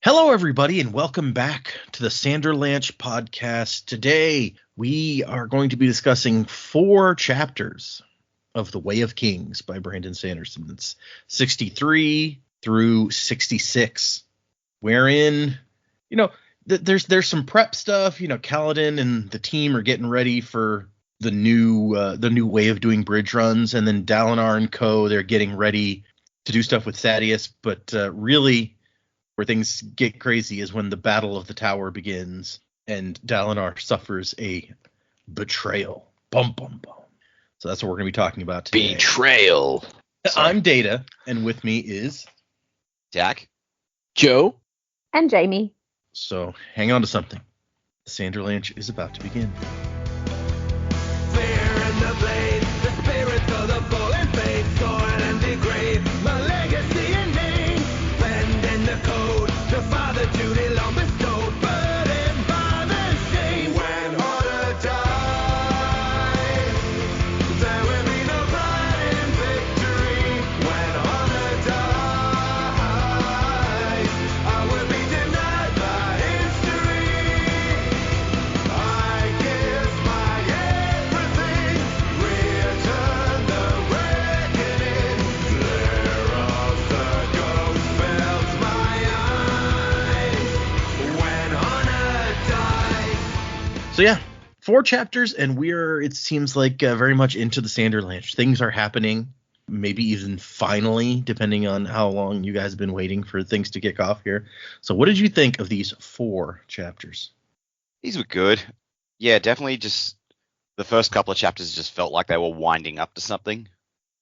Hello, everybody, and welcome back to the Sanderlanche podcast. Today, we are going to be discussing 4 chapters of The Way of Kings by Brandon Sanderson. It's 63 through 66, wherein, there's some prep stuff. Kaladin and the team are getting ready for the new way of doing bridge runs, and then Dalinar and co. They're getting ready to do stuff with Sadeas, but really, where things get crazy is when the Battle of the Tower begins and Dalinar suffers a betrayal. Bum, bum, bum. So that's what we're going to be talking about today. Betrayal. I'm Data, and with me is Jack, Joe, and Jamie. So hang on to something. The Sanderlanche is about to begin. So yeah, 4 chapters, and it seems like very much into the Sanderlanche. Things are happening, maybe even finally, depending on how long you guys have been waiting for things to kick off here. So what did you think of these 4 chapters? These were good. Yeah, definitely just the first couple of chapters just felt like they were winding up to something,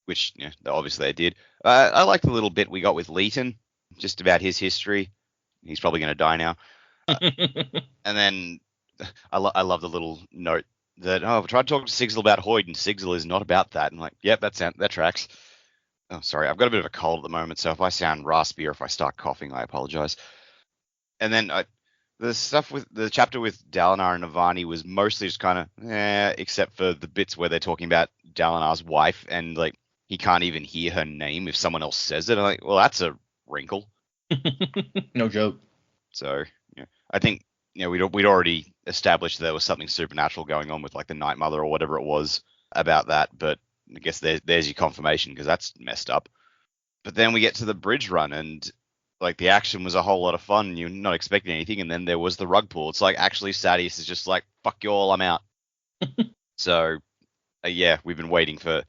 which obviously they did. I liked the little bit we got with Leighton, just about his history. He's probably going to die now. And then I love the little note that, I've tried to talk to Sigil about Hoyd, and Sigil is not about that. And I'm like, yep, that tracks. Oh, sorry, I've got a bit of a cold at the moment, so if I sound raspy or if I start coughing, I apologize. And then the stuff with the chapter with Dalinar and Navani was mostly just kind of, except for the bits where they're talking about Dalinar's wife, and like he can't even hear her name if someone else says it. I'm like, well, that's a wrinkle. No joke. So I think we'd already established there was something supernatural going on with like the Night Mother or whatever it was about that, but I guess there's your confirmation, because that's messed up. But then we get to the bridge run, and like the action was a whole lot of fun. You're not expecting anything, and then there was the rug pull. It's like, actually Sadeas is just like, fuck you all, I'm out. So yeah, we've been waiting for.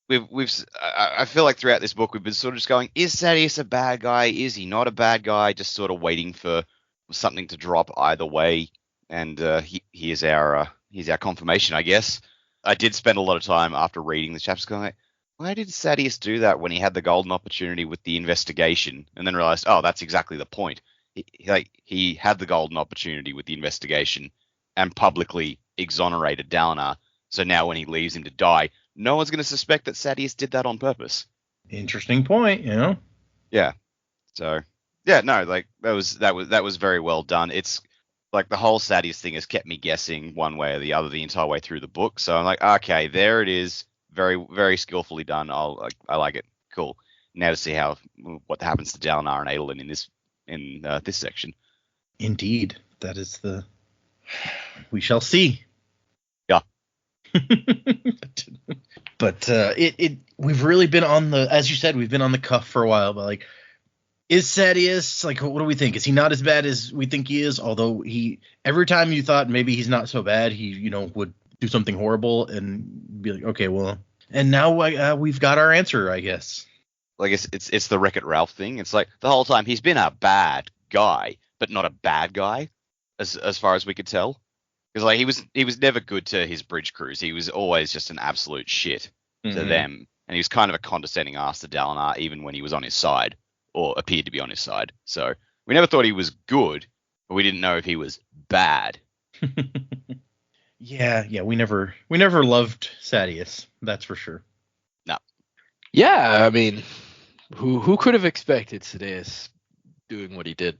I feel like throughout this book we've been sort of just going, is Sadeas a bad guy? Is he not a bad guy? Just sort of waiting for something to drop either way, and here's our confirmation, I guess. I did spend a lot of time after reading the chapters going like, why did Sadeas do that when he had the golden opportunity with the investigation? And then realized, that's exactly the point. He had the golden opportunity with the investigation and publicly exonerated Dalinar, so now when he leaves him to die, no one's going to suspect that Sadeas did that on purpose. Interesting point, Yeah. So yeah, no, like that was very well done. It's like the whole Sadeas thing has kept me guessing one way or the other the entire way through the book. So I'm like, okay, there it is, very, very skillfully done. I like it. Cool. Now to see what happens to Dalinar and Adolin in this section. Indeed, that is we shall see. Yeah. But we've really been on as you said, we've been on the cuff for a while, but like, is Sadeas, like, what do we think? Is he not as bad as we think he is? Although every time you thought maybe he's not so bad, he, would do something horrible and be like, okay, well, and now we've got our answer, I guess. Like it's the Wreck-It Ralph thing. It's like the whole time he's been a bad guy, but not a bad guy, as far as we could tell. Because like he was never good to his bridge crews. He was always just an absolute shit to them, and he was kind of a condescending ass to Dalinar, even when he was on his side, or appeared to be on his side. So we never thought he was good, but we didn't know if he was bad. Yeah, we never loved Sadeas, that's for sure. No. Yeah, I mean, who could have expected Sadeas doing what he did?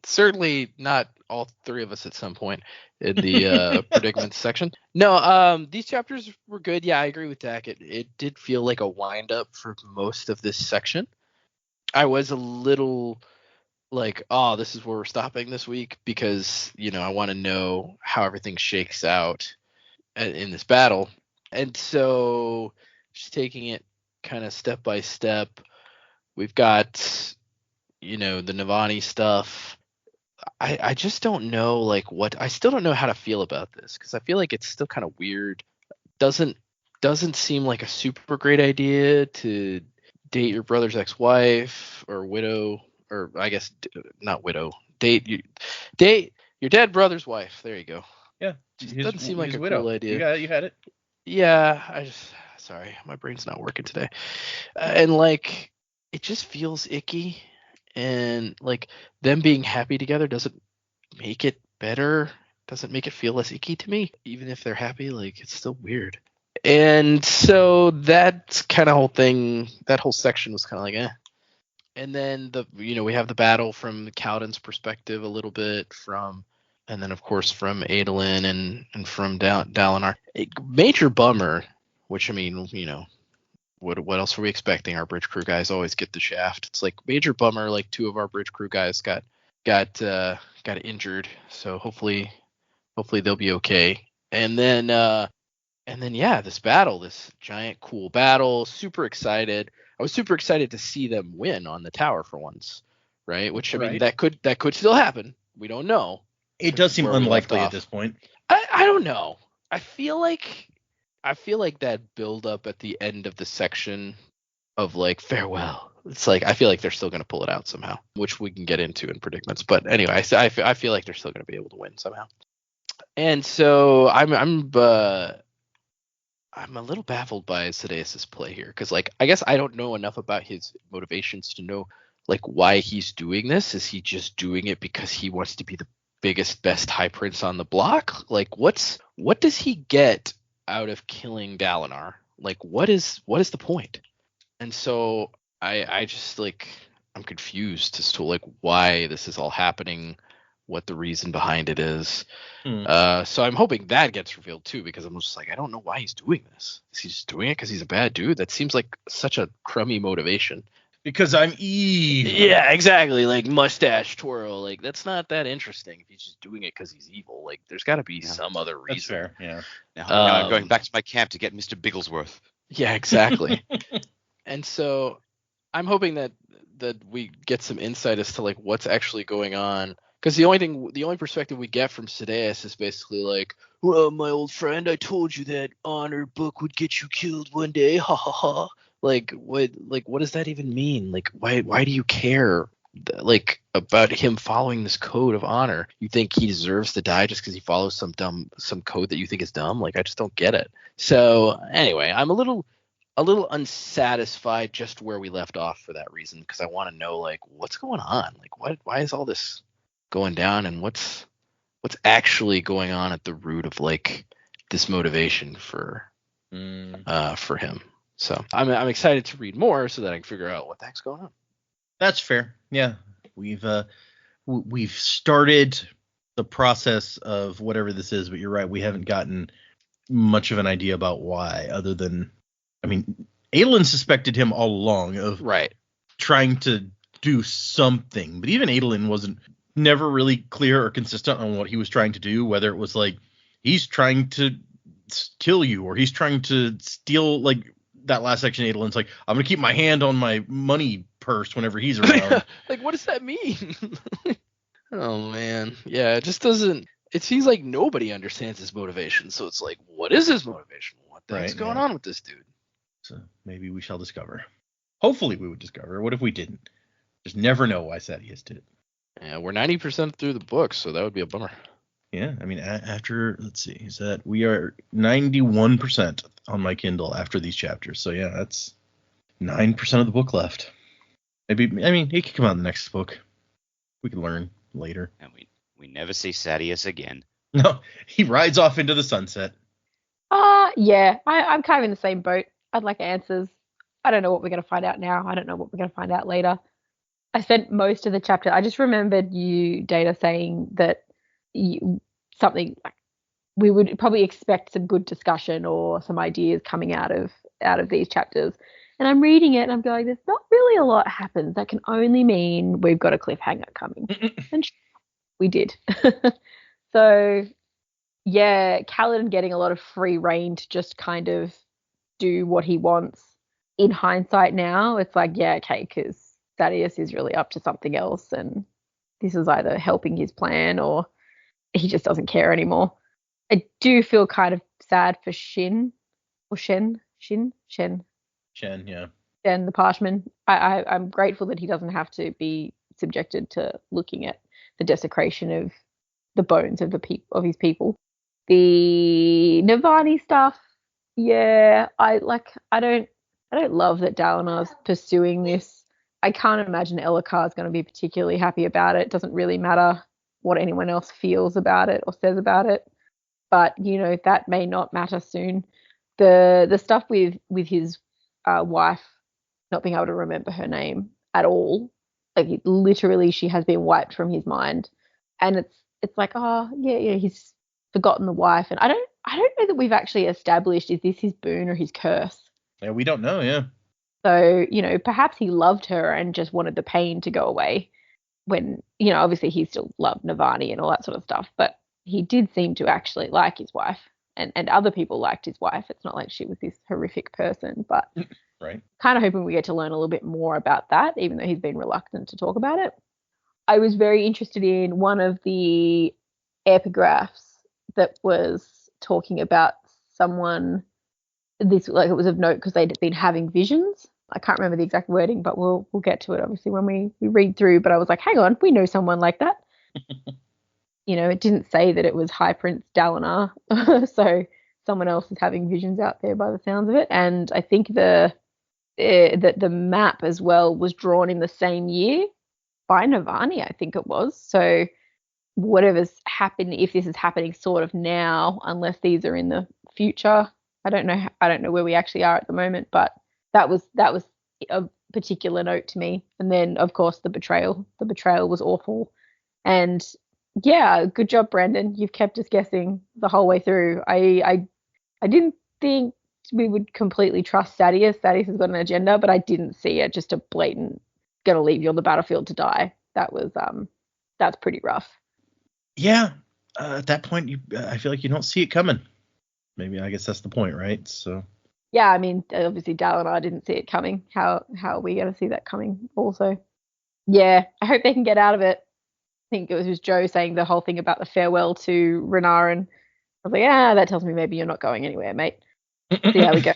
Certainly not all 3 of us at some point in the predicaments section. No, these chapters were good. Yeah, I agree with Dak. It did feel like a wind up for most of this section. I was a little like, oh, this is where we're stopping this week because, I want to know how everything shakes out in this battle. And so just taking it kind of step by step, we've got, the Navani stuff. I just don't know, like, I still don't know how to feel about this because I feel like it's still kind of weird. Doesn't seem like a super great idea to date your brother's ex-wife or widow, or I guess not widow. Date your dead brother's wife. There you go. Yeah, Just doesn't seem like a widow. cool idea. You had it. Yeah, sorry, my brain's not working today. And like, it just feels icky, and like them being happy together doesn't make it better. Doesn't make it feel less icky to me. Even if they're happy, like, it's still weird. And so that kind of whole thing, that whole section was kind of like, eh. And then we have the battle from Cowden's perspective a little bit, and then of course from Adolin and from Dalinar. Major bummer, which, I mean, what else were we expecting? Our bridge crew guys always get the shaft. It's like, major bummer, like 2 of our bridge crew guys got injured. So hopefully they'll be okay. And then yeah, this giant cool battle, super excited. I was super excited to see them win on the tower for once, right? Which, I mean, that could still happen. We don't know. It does seem unlikely at this point. I don't know. I feel like that build up at the end of the section of like farewell. It's like, I feel like they're still going to pull it out somehow, which we can get into in predicaments. But anyway, I feel like they're still going to be able to win somehow. And so I'm a little baffled by Sidious' play here, because, like, I guess I don't know enough about his motivations to know, like, why he's doing this. Is he just doing it because he wants to be the biggest, best High Prince on the block? Like, what does he get out of killing Dalinar? Like, what is the point? And so I just, like, I'm confused as to, like, why this is all happening, what the reason behind it is. So I'm hoping that gets revealed too, because I'm just like, I don't know why he's doing this. Is he just doing it because he's a bad dude? That seems like such a crummy motivation. Because I'm evil. Yeah, exactly. Like, mustache twirl. Like, that's not that interesting if he's just doing it because he's evil. Like, there's got to be some other reason. That's fair. Yeah. Now I'm going back to my camp to get Mr. Bigglesworth. Yeah, exactly. And so I'm hoping that we get some insight as to, like, what's actually going on. Because the only perspective we get from Sidious is basically like, well, my old friend, I told you that honor book would get you killed one day. Ha ha ha. Like, what does that even mean? Like, why do you care, like, about him following this code of honor? You think he deserves to die just because he follows some code that you think is dumb? Like, I just don't get it. So anyway, I'm a little unsatisfied just where we left off for that reason, because I want to know, like, what's going on? Like, why is all this going down, and what's actually going on at the root of, like, this motivation for him? So I'm excited to read more so that I can figure out what the heck's going on. That's fair. Yeah, we've started the process of whatever this is, but you're right, we haven't gotten much of an idea about why, other than, I mean, Adolin suspected him all along of trying to do something, but even Adolin wasn't never really clear or consistent on what he was trying to do, whether it was like he's trying to kill you or he's trying to steal, like that last section. Adolin's like, I'm gonna keep my hand on my money purse whenever he's around. Like, what does that mean? Oh man, yeah, it just doesn't. It seems like nobody understands his motivation. So it's like, what is his motivation? What the heck's going on with this dude? So maybe we shall discover. Hopefully we would discover. What if we didn't? Just never know why Sidious did it. Yeah, we're 90% through the book, so that would be a bummer. Yeah, I mean, after, let's see, is that we are 91% on my Kindle after these chapters. So yeah, that's 9% of the book left. Maybe, I mean, he could come out in the next book. We can learn later. And we never see Sidious again. No, he rides off into the sunset. Yeah, I'm kind of in the same boat. I'd like answers. I don't know what we're going to find out now. I don't know what we're going to find out later. I spent most of the chapter. I just remembered you, Data, saying that something like we would probably expect some good discussion or some ideas coming out of these chapters. And I'm reading it and I'm going, there's not really a lot happens. That can only mean we've got a cliffhanger coming. And we did. So, yeah, Kaladin getting a lot of free reign to just kind of do what he wants. In hindsight now, it's like, yeah, okay, because Thaddeus is really up to something else, and this is either helping his plan or he just doesn't care anymore. I do feel kind of sad for Shen, Shen, yeah. Shen the Parchman. I'm grateful that he doesn't have to be subjected to looking at the desecration of the bones of his people. The Navani stuff, yeah, I don't love that Dalinar's pursuing this. I can't imagine Elhokar is going to be particularly happy about it. It doesn't really matter what anyone else feels about it or says about it, but that may not matter soon. The stuff with his wife not being able to remember her name at all, like literally she has been wiped from his mind, and it's like, oh yeah, he's forgotten the wife, and I don't know that we've actually established, is this his boon or his curse? Yeah, we don't know, yeah. So, perhaps he loved her and just wanted the pain to go away when, obviously he still loved Navani and all that sort of stuff, but he did seem to actually like his wife, and other people liked his wife. It's not like she was this horrific person, but right. Kind of hoping we get to learn a little bit more about that, even though he's been reluctant to talk about it. I was very interested in one of the epigraphs that was talking about someone, this, like, it was of note because they'd been having visions. I can't remember the exact wording, but we'll get to it obviously when we read through. But I was like, hang on, we know someone like that. It didn't say that it was High Prince Dalinar, so someone else is having visions out there by the sounds of it. And I think the map as well was drawn in the same year by Navani, I think it was. So whatever's happened, if this is happening sort of now, unless these are in the future, I don't know where we actually are at the moment, but that was a particular note to me. And then of course the betrayal was awful. And yeah, good job, Brandon. You've kept us guessing the whole way through. I didn't think we would completely trust Thaddeus. Thaddeus has got an agenda, but I didn't see it just a blatant gonna leave you on the battlefield to die. That's pretty rough. Yeah, at that point, I feel like you don't see it coming. Maybe, I guess that's the point, right? So. Yeah, I mean, obviously Dalinar didn't see it coming. How are we going to see that coming also? Yeah, I hope they can get out of it. I think it was Joe saying the whole thing about the farewell to Renarin. I was like, that tells me maybe you're not going anywhere, mate. See how we go.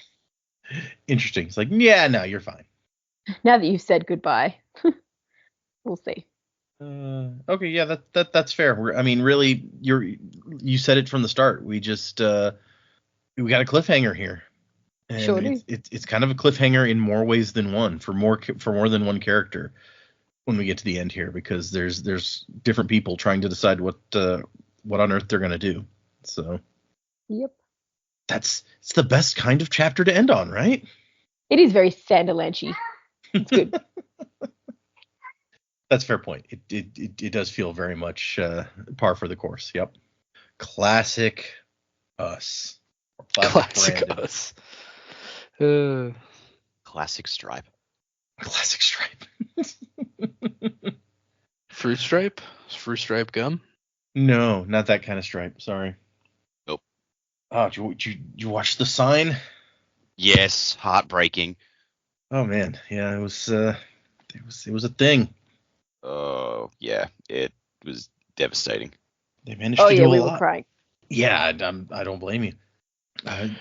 Interesting. It's like, yeah, no, you're fine. Now that you've said goodbye, we'll see. Okay, yeah, that's fair. Really, you said it from the start. We just we got a cliffhanger here. And sure do. It's kind of a cliffhanger in more ways than one, for more than one character when we get to the end here, because there's different people trying to decide what on earth they're gonna do. So. Yep. It's the best kind of chapter to end on, right? It is very Sanderlanche. It's good. That's a fair point. It does feel very much par for the course. Yep. Classic us. Classic us. Classic Stripe. Classic Stripe. Fruit Stripe? Fruit Stripe gum? No, not that kind of stripe. Sorry. Nope. Oh, did you watch The Sign? Yes, heartbreaking. Oh man, yeah, it was a thing. Oh yeah, it was devastating. They managed to do a lot. We were crying. Yeah, I don't blame you. I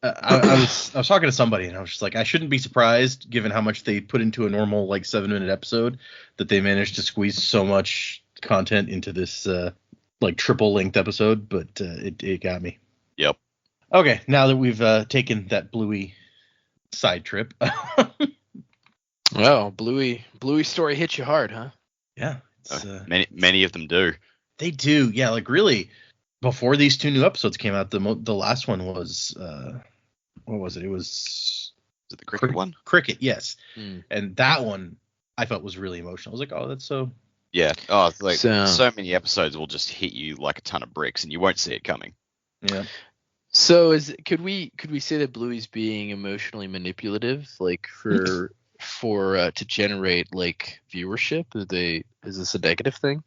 was talking to somebody and I was just like, I shouldn't be surprised given how much they put into a normal 7-minute episode that they managed to squeeze so much content into this triple length episode, but it got me. Yep. Okay, now that we've taken that Bluey side trip. Well, Bluey story hits you hard, huh? Yeah. Many of them do. They do. Yeah, really. Before these 2 new episodes came out, the last one was what was it? It was the cricket one? Cricket, yes. And that one I felt was really emotional. I was like, oh, that's so. Yeah. Oh, it's like so many episodes will just hit you like a ton of bricks and you won't see it coming. Yeah. So could we say that Bluey's being emotionally manipulative, like for to generate like viewership? Is this a negative thing?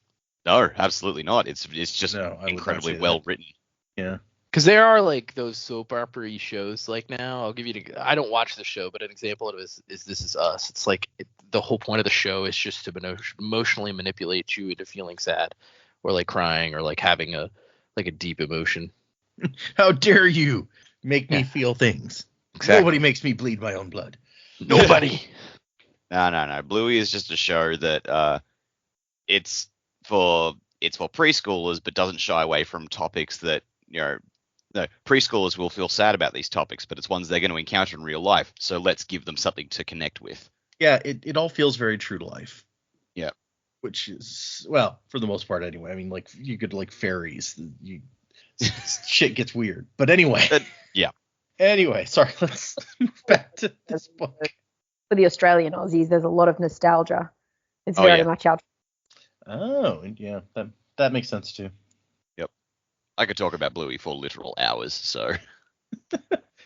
No, absolutely not. It's just No, I would not incredibly say well that. written. Yeah. Because there are like those soap opera-y shows like now. I'll give you I don't watch the show, but an example of it is This Is Us. It's like the whole point of the show is just to emotionally manipulate you into feeling sad or like crying or like having a deep emotion. How dare you make me Yeah. feel things? Exactly. Nobody makes me bleed my own blood. Nobody. No. Bluey is just a show that it's for preschoolers, but doesn't shy away from topics that no, preschoolers will feel sad about these topics, but it's ones they're going to encounter in real life. So let's give them something to connect with. Yeah, it all feels very true to life. Yeah. Which is, well, for the most part anyway. I mean, like, you could like fairies. Shit gets weird. But anyway. Yeah. Anyway, sorry, let's move back to this book. For the Australian Aussies, there's a lot of nostalgia. It's very much out. Oh, yeah, that makes sense too. Yep. I could talk about Bluey for literal hours, so.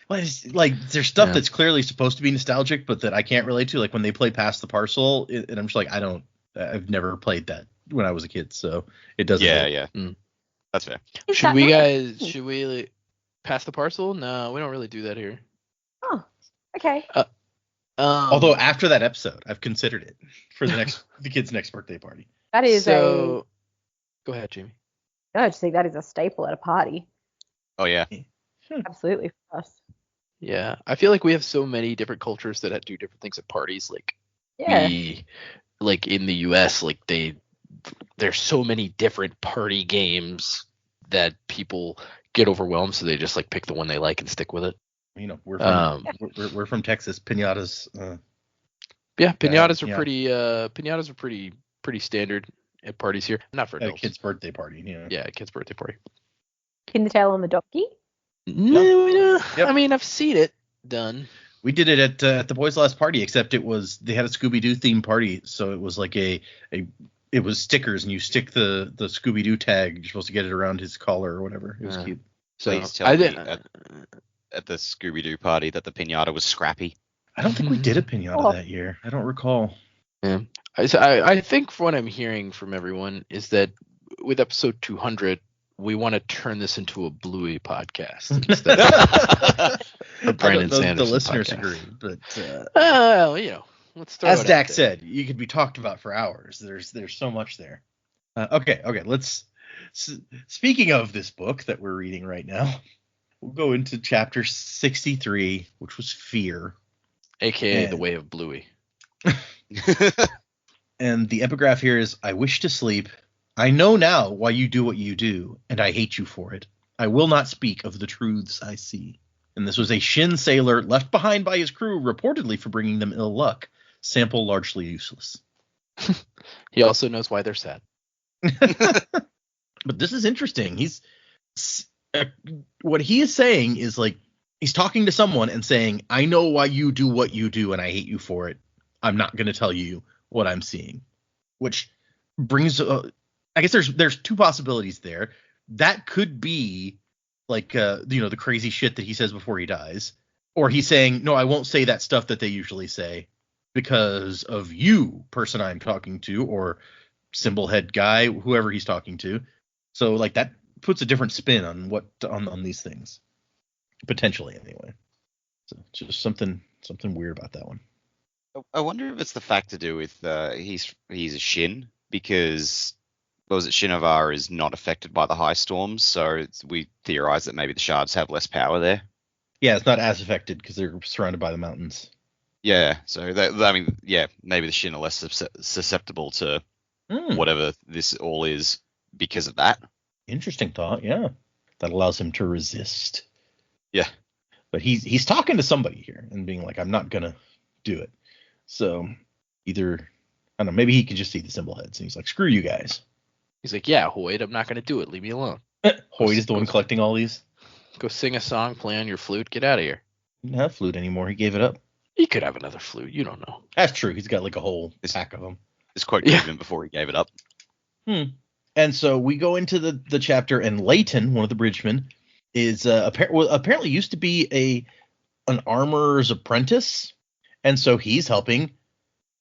Like, there's stuff that's clearly supposed to be nostalgic, but that I can't relate to. Like when they play Pass the Parcel, and I'm just like, I've never played that when I was a kid, so it doesn't. Yeah. That's fair. Should we like, pass the parcel? No, we don't really do that here. Oh, okay. Although after that episode, I've considered it for the kid's next birthday party. That is Go ahead, Jamie. I just think that is a staple at a party. Oh yeah. Absolutely for us. Yeah, I feel like we have so many different cultures that do different things at parties. Like like in the U.S., like there's so many different party games that people get overwhelmed, so they just like pick the one they like and stick with it. You know, we're from Texas. Piñatas. Piñatas are pretty standard at parties here. Not for adults. A kid's birthday party. Yeah, a kid's birthday party. Kindertail on the donkey? No. Yep. I mean, I've seen it done. We did it at the boys' last party, except they had a Scooby-Doo themed party, so it was like it was stickers, and you stick the Scooby-Doo tag. You're supposed to get it around his collar or whatever. It was cute. Please tell me at the Scooby-Doo party that the piñata was scrappy. I don't think we did a piñata that year. I don't recall. Yeah. I think from what I'm hearing from everyone is that with episode 200, we want to turn this into a Bluey podcast instead of Brandon Sanderson. The listeners podcast. agree, but let's throw as it Dak out said, you could be talked about for hours. There's so much there. Okay. Let's. Speaking of this book that we're reading right now, we'll go into chapter 63, which was Fear, aka The Way of Bluey. And the epigraph here is, I wish to sleep. I know now why you do what you do, and I hate you for it. I will not speak of the truths I see. And this was a Shin sailor left behind by his crew, reportedly for bringing them ill luck. Sample largely useless. He also knows why they're sad. But this is interesting. What he is saying is like, he's talking to someone and saying, I know why you do what you do, and I hate you for it. I'm not going to tell you what I'm seeing. Which brings... I guess there's two possibilities there. That could be like the crazy shit that he says before he dies, or he's saying, no, I won't say that stuff that they usually say because of you, person I'm talking to, or symbol head guy, whoever he's talking to. So like that puts a different spin on on these things, potentially anyway. So just something weird about that one. I wonder if it's the fact to do with he's a Shin, because Shinovar is not affected by the high storms, so we theorize that maybe the shards have less power there. Yeah, it's not as affected because they're surrounded by the mountains. Yeah, so maybe the Shin are less susceptible to whatever this all is because of that. Interesting thought, yeah. That allows him to resist. Yeah. But he's talking to somebody here and being like, I'm not gonna do it. So either, I don't know, maybe he can just see the symbol heads and he's like, screw you guys. He's like, yeah, Hoyt, I'm not going to do it. Leave me alone. Hoyt is the one collecting all these. Go sing a song, play on your flute, get out of here. He didn't have flute anymore. He gave it up. He could have another flute. You don't know. That's true. He's got like a whole pack of them. This quote came in before he gave it up. And so we go into the chapter, and Leighton, one of the bridgemen, is apparently used to be an armorer's apprentice, and so he's helping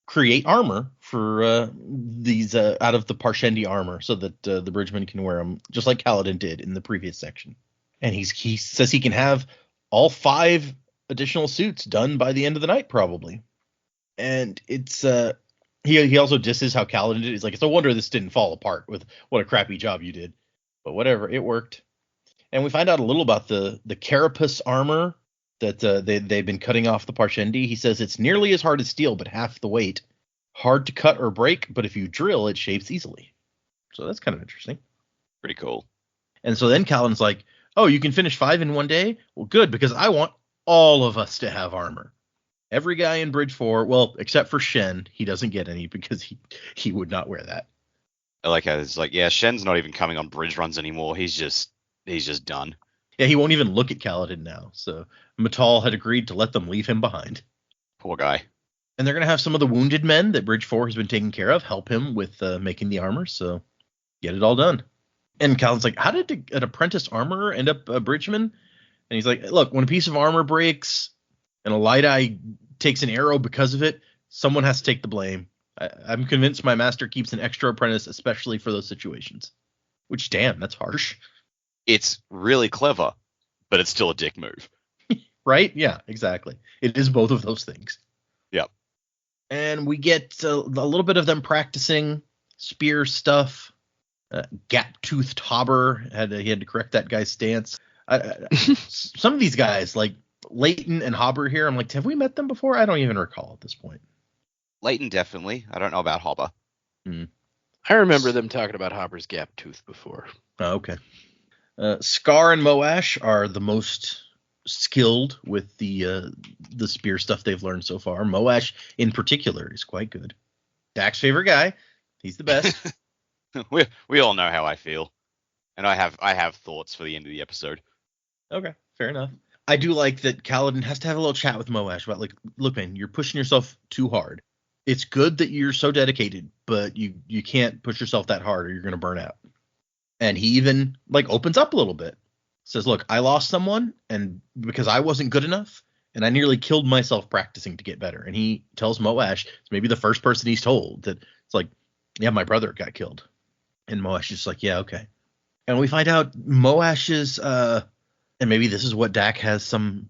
create armor for these out of the Parshendi armor, so that the bridgemen can wear them, just like Kaladin did in the previous section. And he says he can have all 5 additional suits done by the end of the night, probably. And it's he also disses how Kaladin did. He's like, it's a wonder this didn't fall apart with what a crappy job you did. But whatever, it worked. And we find out a little about the carapace armor that they've been cutting off the Parshendi. He says it's nearly as hard as steel, but half the weight. Hard to cut or break, but if you drill, it shapes easily. So that's kind of interesting. Pretty cool. And so then Kaladin's like, oh, you can finish 5 in one day? Well, good, because I want all of us to have armor. Every guy in Bridge 4, well, except for Shen, he doesn't get any because he would not wear that. I like how it's like, yeah, Shen's not even coming on bridge runs anymore. He's just done. Yeah, he won't even look at Kaladin now. So Matal had agreed to let them leave him behind. Poor guy. And they're going to have some of the wounded men that Bridge 4 has been taking care of help him with making the armor. So get it all done. And Kaladin's like, how did an apprentice armorer end up a bridgeman? And he's like, look, when a piece of armor breaks and a light eye takes an arrow because of it, someone has to take the blame. I'm convinced my master keeps an extra apprentice, especially for those situations. Which, damn, that's harsh. It's really clever, but it's still a dick move. Right? Yeah, exactly. It is both of those things. Yep. And we get a little bit of them practicing spear stuff. Gap-toothed Hobber he had to correct that guy's stance. Some of these guys, like Leighton and Hobber here, I'm like, have we met them before? I don't even recall at this point. Leighton definitely. I don't know about Hobber. I remember them talking about Hobber's gap tooth before. Oh, okay. Scar and Moash are the most skilled with the spear stuff they've learned so far. Moash in particular is quite good. Dak's favorite guy. He's the best. we all know how I feel, and I have thoughts for the end of the episode. Okay, fair enough. I do like that Kaladin has to have a little chat with Moash about, like, look, man, you're pushing yourself too hard. It's good that you're so dedicated, but you can't push yourself that hard or you're going to burn out. And he even, like, opens up a little bit. Says, look, I lost someone, and because I wasn't good enough, and I nearly killed myself practicing to get better. And he tells Moash, it's maybe the first person he's told, that it's like, yeah, my brother got killed. And Moash is like, yeah, okay. And we find out Moash's, and maybe this is what Dak has some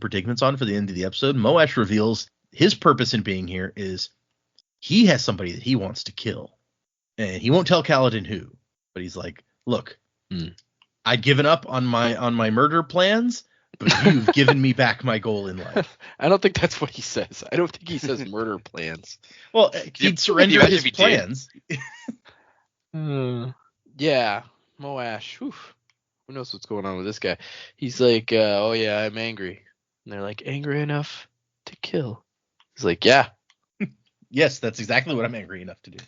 predicaments on for the end of the episode. Moash reveals his purpose in being here is he has somebody that he wants to kill. And he won't tell Kaladin who, but he's like, look, I'd given up on my murder plans, but you've given me back my goal in life. I don't think that's what he says. I don't think he says murder plans. Well, he'd surrender his plans. Yeah, Moash. Whew. Who knows what's going on with this guy? He's like, oh yeah, I'm angry. And they're like, angry enough to kill. He's like, yeah. Yes, that's exactly what I'm angry enough to do.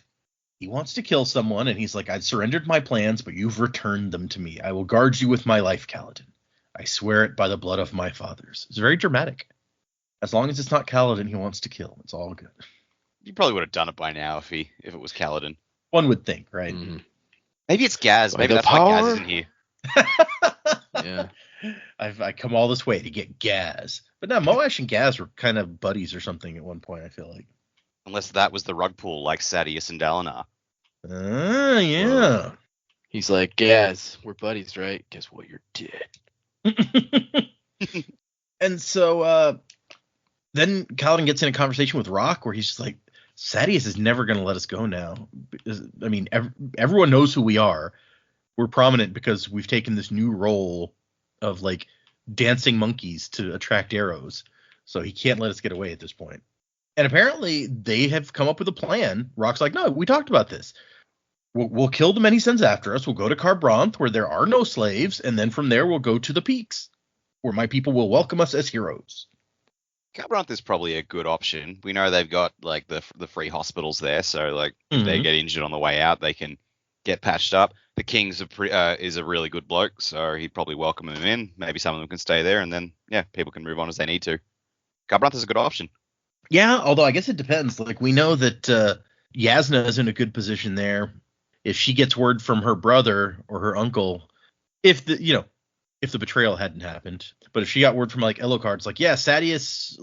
He wants to kill someone, and he's like, I've surrendered my plans, but you've returned them to me. I will guard you with my life, Kaladin. I swear it by the blood of my fathers. It's very dramatic. As long as it's not Kaladin he wants to kill, it's all good. You probably would have done it by now if it was Kaladin. One would think, right? Mm-hmm. Maybe it's Gaz. Maybe that's why Gaz isn't here. Yeah. I come all this way to get Gaz. But now Moash and Gaz were kind of buddies or something at one point, I feel like. Unless that was the rug pull like Sadius and Dalinar. Yeah. He's like, Gaz, we're buddies, right? Guess what? You're dead. And so then Kaladin gets in a conversation with Rock where he's just like, Sadius is never going to let us go now. I mean, everyone knows who we are. We're prominent because we've taken this new role of, like, dancing monkeys to attract arrows. So he can't let us get away at this point. And apparently they have come up with a plan. Rock's like, no, we talked about this. We'll kill the men he sends after us. We'll go to Kharbranth where there are no slaves. And then from there, we'll go to the peaks where my people will welcome us as heroes. Kharbranth is probably a good option. We know they've got, like, the free hospitals there. So, like, if they get injured on the way out, they can get patched up. The King's is a really good bloke, so he'd probably welcome them in. Maybe some of them can stay there, and then, yeah, people can move on as they need to. Kharbranth is a good option. Yeah, although I guess it depends. Like, we know that Yasna is in a good position there. If she gets word from her brother or her uncle, if if the betrayal hadn't happened. But if she got word from like Elocard, it's like, yeah, Sadius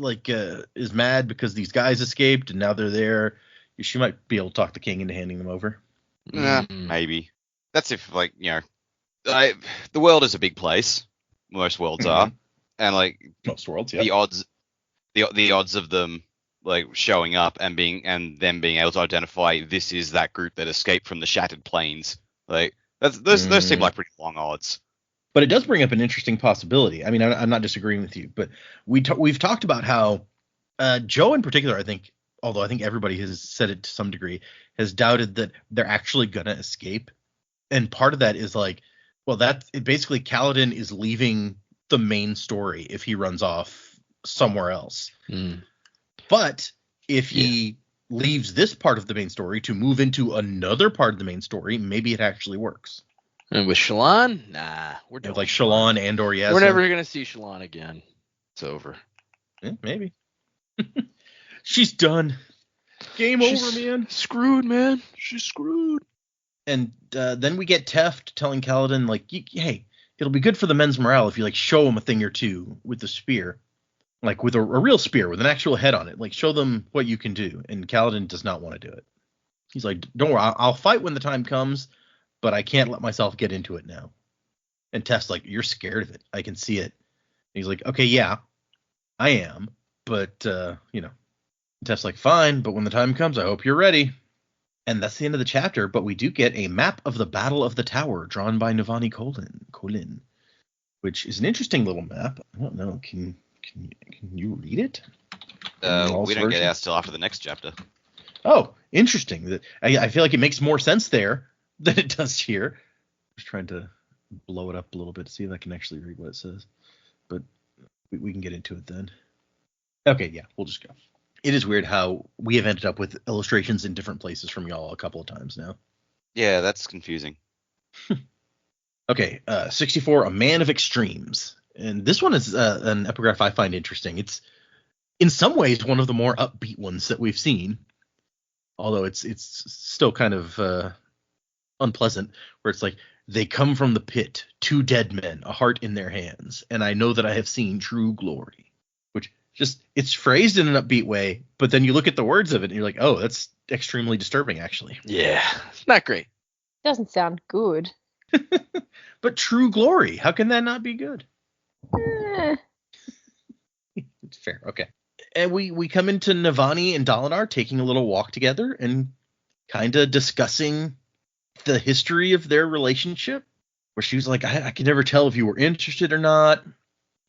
is mad because these guys escaped and now they're there. She might be able to talk the king into handing them over. Maybe. That's if like, the world is a big place. Most worlds are, and like most worlds, the odds of them like showing up and them being able to identify this is that group that escaped from the Shattered Plains, like those seem like pretty long odds. But it does bring up an interesting possibility. I mean, I'm not disagreeing with you, but we've talked about how Joe in particular, I think, although I think everybody has said it to some degree, has doubted that they're actually gonna escape, and part of that is like, well, basically Kaladin is leaving the main story if he runs off somewhere else. But if he leaves this part of the main story to move into another part of the main story, maybe it actually works. And with Shallan, nah, we're done. Like Shallan and or Yasmin. We're never gonna see Shallan again. It's over. Maybe. She's done. She's over, man. Screwed, man. She's screwed. And then we get Teft telling Kaladin, like, hey, it'll be good for the men's morale if you like show them a thing or two with the spear, like with a real spear with an actual head on it. Like, show them what you can do. And Kaladin does not want to do it. He's like, don't worry, I'll fight when the time comes, but I can't let myself get into it now. And Teft's like, you're scared of it. I can see it. And he's like, okay, yeah, I am, but Teft's like, fine, but when the time comes, I hope you're ready. And that's the end of the chapter, but we do get a map of the Battle of the Tower drawn by Navani Colin, which is an interesting little map. I don't know. Can you read it? We don't get ours till after the next chapter. Oh, interesting. I feel like it makes more sense there than it does here. Just trying to blow it up a little bit to see if I can actually read what it says. But we can get into it then. Okay, yeah, we'll just go. It is weird how we have ended up with illustrations in different places from y'all a couple of times now. Yeah, that's confusing. Okay, 64, A Man of Extremes. And this one is an epigraph I find interesting. It's in some ways one of the more upbeat ones that we've seen. Although it's still kind of unpleasant, where it's like, they come from the pit, 2 dead men, a heart in their hands, and I know that I have seen true glory. Which it's phrased in an upbeat way, but then you look at the words of it and you're like, oh, that's extremely disturbing, actually. Yeah, it's not great. Doesn't sound good. But true glory, how can that not be good? It's fair, okay. And we come into Navani and Dalinar taking a little walk together and kind of discussing the history of their relationship, where she was like, I can never tell if you were interested or not.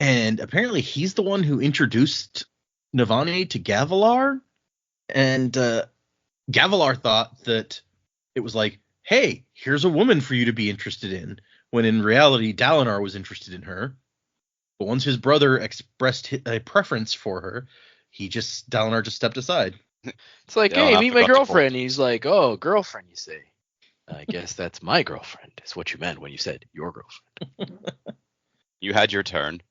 And apparently he's the one who introduced Navani to Gavilar. And Gavilar thought that it was like, hey, here's a woman for you to be interested in. When in reality, Dalinar was interested in her. But once his brother expressed a preference for her, Dalinar just stepped aside. It's like, hey, meet my girlfriend. And he's like, oh, girlfriend, you say? I guess that's my girlfriend, is what you meant when you said your girlfriend. You had your turn.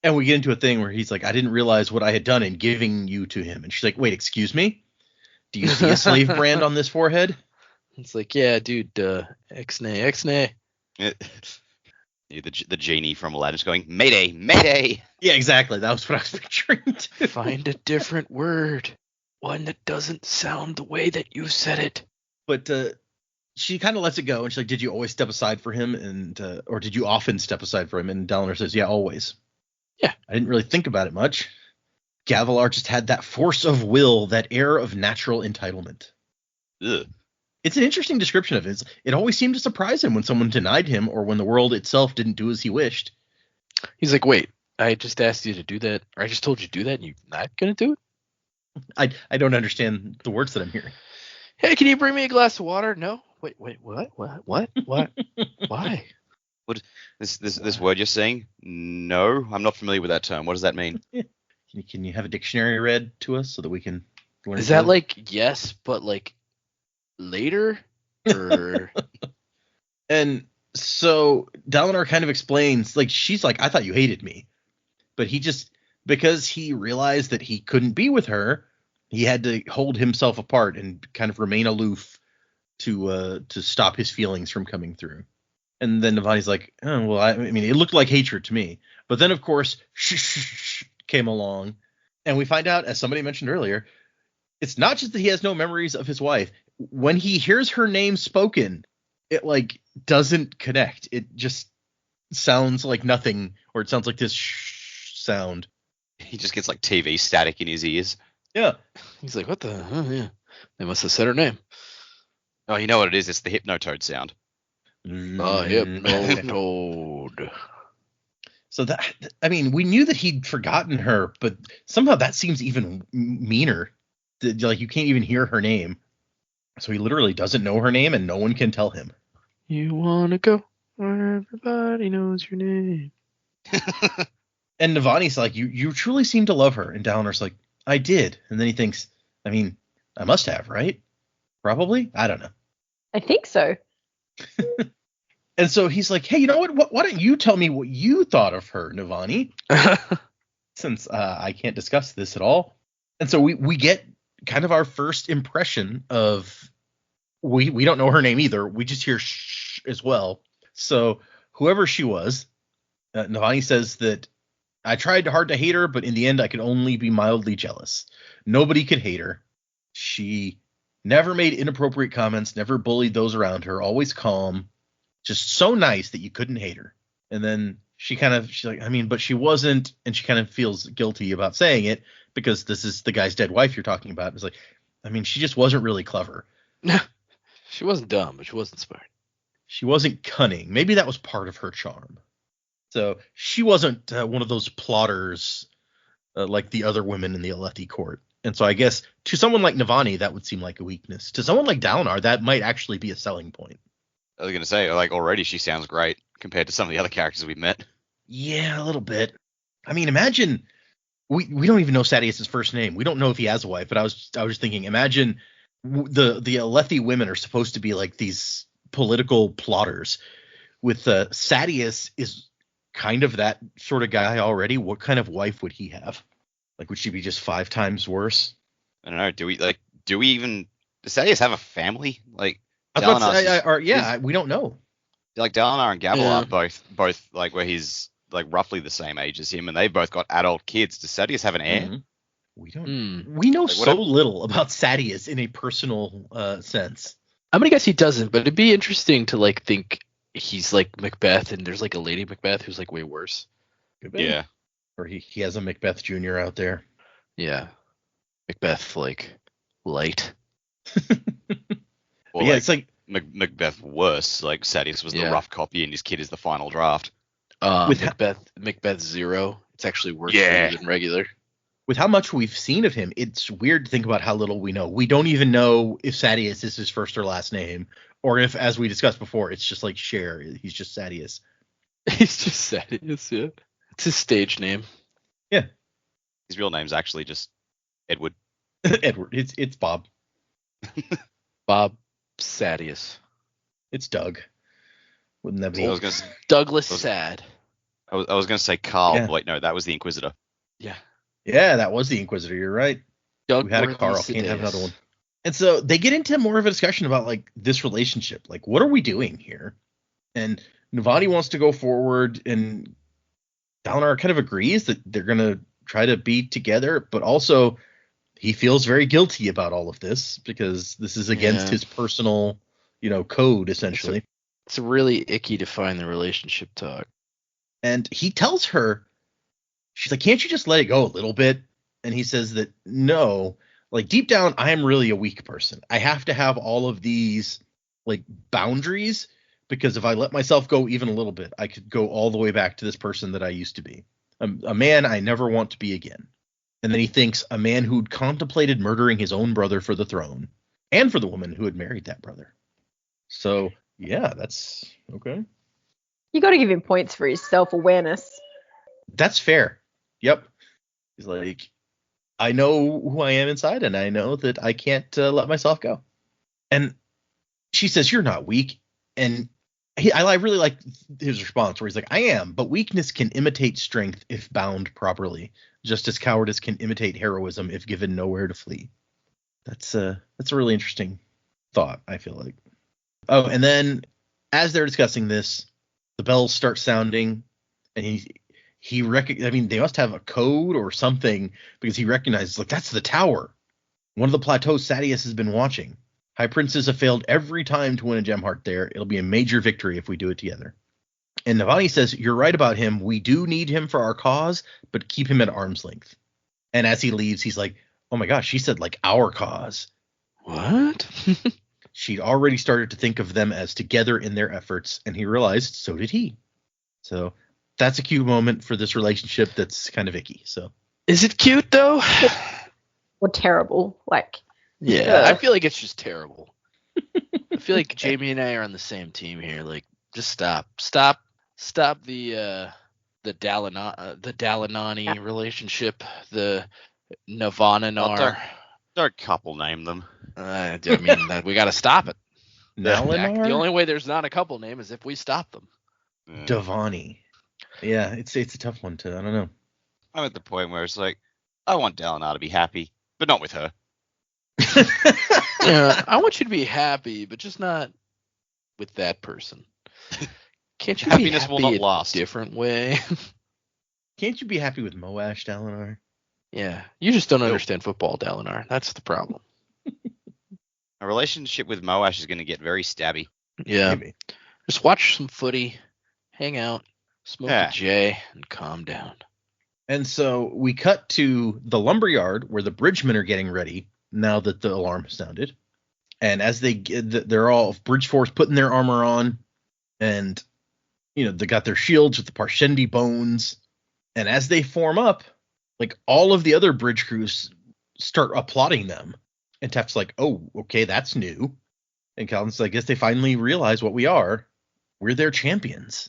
And we get into a thing where he's like, I didn't realize what I had done in giving you to him. And she's like, wait, excuse me? Do you see a slave brand on this forehead? It's like, yeah, dude, Ixnay. The genie from Aladdin's going, Mayday, Mayday. Yeah, exactly. That was what I was picturing too. Find a different word. One that doesn't sound the way that you said it. But she kind of lets it go. And she's like, did you always step aside for him? Or did you often step aside for him? And Dalinar says, yeah, always. Yeah. I didn't really think about it much. Gavilar just had that force of will, that air of natural entitlement. Ugh. It's an interesting description of it. It always seemed to surprise him when someone denied him or when the world itself didn't do as he wished. He's like, wait, I just asked you to do that, or I just told you to do that, and you're not going to do it? I don't understand the words that I'm hearing. Hey, can you bring me a glass of water? No? Wait, what? Why? What this word you're saying? No, I'm not familiar with that term. What does that mean? Can you have a dictionary read to us so that we can learn? Is that like yes, but like later? Or... And so Dalinar kind of explains, like, she's like, I thought you hated me. But he just, because he realized that he couldn't be with her, he had to hold himself apart and kind of remain aloof to stop his feelings from coming through. And then Navani's like, oh, well, I mean, it looked like hatred to me. But then, of course, came along. And we find out, as somebody mentioned earlier, it's not just that he has no memories of his wife. When he hears her name spoken, it like doesn't connect. It just sounds like nothing, or it sounds like this sound. He just gets like TV static in his ears. Yeah. He's like, what the? Oh, yeah. They must have said her name. Oh, you know what it is? It's the Hypnotoad sound. Hypnotoad. So that, I mean, we knew that he'd forgotten her, but somehow that seems even meaner. Like, you can't even hear her name. So he literally doesn't know her name, and no one can tell him. You wanna go where everybody knows your name. And Navani's like, you truly seem to love her. And Dalinar's like, I did. And then he thinks, I mean, I must have, right? Probably? I don't know. I think so. And so he's like, hey, you know what? Why don't you tell me what you thought of her, Navani? Since I can't discuss this at all. And so we get kind of our first impression of, we don't know her name either. We just hear shh as well. So whoever she was, Navani says that I tried hard to hate her, but in the end I could only be mildly jealous. Nobody could hate her. She never made inappropriate comments, never bullied those around her, always calm, just so nice that you couldn't hate her. And then she's like, I mean, but she wasn't, and she kind of feels guilty about saying it because this is the guy's dead wife you're talking about. It's like, I mean, she just wasn't really clever. She wasn't dumb, but she wasn't smart. She wasn't cunning. Maybe that was part of her charm. So she wasn't one of those plotters like the other women in the Alethi court. And so I guess to someone like Navani, that would seem like a weakness. To someone like Dalinar, that might actually be a selling point. I was going to say, like, already she sounds great compared to some of the other characters we've met. Yeah, a little bit. I mean, imagine we don't even know Sadeas' first name. We don't know if he has a wife, but I was thinking, imagine the Alethi women are supposed to be like these political plotters. With Sadeas is kind of that sort of guy already. What kind of wife would he have? Like, would she be just 5 times worse? I don't know. Do we even, does Sadeas have a family? Like, we don't know. Like, Dalinar and Gavel are both like where he's like roughly the same age as him, and they've both got adult kids. Does Sadeas have an heir? Mm-hmm. We don't. We know like, little about Sadeas in a personal sense. I'm gonna guess he doesn't, but it'd be interesting to like think he's like Macbeth, and there's like a Lady Macbeth who's like way worse. Yeah. Or he has a Macbeth Jr. out there. Yeah. Macbeth like light. Or yeah, it's like Macbeth worse. Like Sadeas was the rough copy, and his kid is the final draft. With Macbeth 0, it's actually worse than regular. With how much we've seen of him, it's weird to think about how little we know. We don't even know if Sadeas is his first or last name, or if, as we discussed before, it's just like Cher. He's just Sadeas. He's just Sadeas, yeah. It's his stage name. Yeah. His real name's actually just Edward. Edward. It's Bob. Bob Sadeas. It's Doug. Wouldn't that be? Douglas Sad. I was going to say Carl, but wait, no, that was the Inquisitor. Yeah. Yeah, that was the Inquisitor. You're right. Doug we had a Carl. Can't have another one. And so they get into more of a discussion about like this relationship. Like, what are we doing here? And Navani wants to go forward, and Dalinar kind of agrees that they're going to try to be together, but also he feels very guilty about all of this because this is against his personal, code, essentially. It's really icky to find the relationship talk. And he tells her, she's like, can't you just let it go a little bit? And he says that no, like deep down, I am really a weak person. I have to have all of these like boundaries because if I let myself go even a little bit, I could go all the way back to this person that I used to be. A man I never want to be again. And then he thinks a man who'd contemplated murdering his own brother for the throne and for the woman who had married that brother. So, yeah, that's okay. You got to give him points for his self-awareness. That's fair. Yep. He's like, I know who I am inside, and I know that I can't let myself go. And she says, you're not weak. And I really like his response where he's like, I am, but weakness can imitate strength if bound properly, just as cowardice can imitate heroism if given nowhere to flee. That's a really interesting thought, I feel like. Oh, and then as they're discussing this, the bells start sounding, and I mean, they must have a code or something, because he recognizes, like, that's the tower. One of the plateaus Sadeas has been watching. High Princes have failed every time to win a gem heart there. It'll be a major victory if we do it together. And Navani says, you're right about him. We do need him for our cause, but keep him at arm's length. And as he leaves, he's like, oh my gosh, she said, like, our cause. What? She'd already started to think of them as together in their efforts, and he realized so did he. So that's a cute moment for this relationship that's kind of icky. So Is it cute, though? Or terrible. Like, Yeah, I feel like it's just terrible. I feel like Jamie and I are on the same team here. Like, just stop the Dalinani relationship, the Navananar. Don't couple name them. I mean, we got to stop it. Dalinar? The only way there's not a couple name is if we stop them. Davani. Yeah, it's a tough one to, I don't know. I'm at the point where it's like, I want Dalinar to be happy, but not with her. I want you to be happy, but just not with that person. Can't you Happiness be will happy not last. a different way? Can't you be happy with Moash, Dalinar? Yeah, you just don't understand football, Dalinar. That's the problem. A relationship with Moash is going to get very stabby. Yeah, Maybe. just watch some footy, hang out, smoke a J, and calm down. And so we cut to the lumberyard where the bridgemen are getting ready now that the alarm has sounded. And as they're all bridge force putting their armor on, and they got their shields with the Parshendi bones. And as they form up, like, all of the other bridge crews start applauding them. And Tef's like, oh, okay, that's new. And Calvin's like, I guess they finally realize what we are. We're their champions.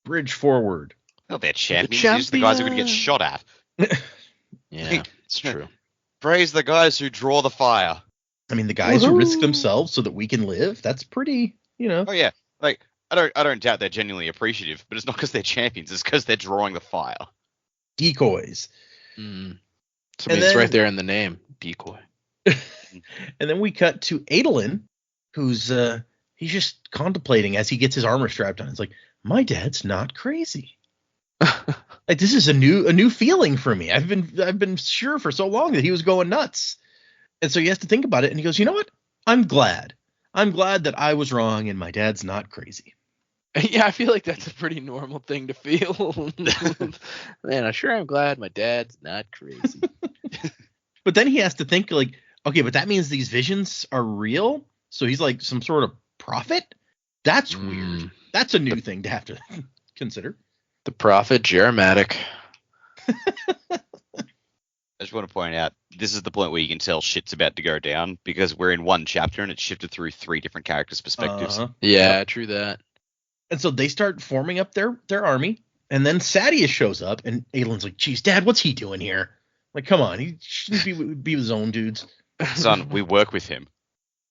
Bridge forward. Oh, they're champions. These are the guys who are going to get shot at. Yeah, it's true. Praise the guys who draw the fire. I mean, the guys who risk themselves so that we can live. That's pretty, Oh, yeah. Like, I don't doubt they're genuinely appreciative, but it's not because they're champions. It's because they're drawing the fire. Decoys. Mm. So it's right there in the name, decoy. And then we cut to Adolin, who's he's just contemplating as he gets his armor strapped on. It's like, my dad's not crazy. Like, this is a new feeling for me. I've been sure for so long that he was going nuts. And so he has to think about it, and he goes, you know what? I'm glad that I was wrong and my dad's not crazy. Yeah, I feel like that's a pretty normal thing to feel. Man, I'm glad my dad's not crazy. But then he has to think, like, okay, but that means these visions are real? So he's like some sort of prophet? That's weird. That's a new thing to have to consider. The prophet Jerematic. I just want to point out, this is the point where you can tell shit's about to go down, because we're in one chapter and it's shifted through 3 different characters' perspectives. Yeah, true that. And so they start forming up their army, and then Sadeas shows up, and Adolin's like, geez, Dad, what's he doing here? Like, come on, he shouldn't be with his own dudes. Son, we work with him.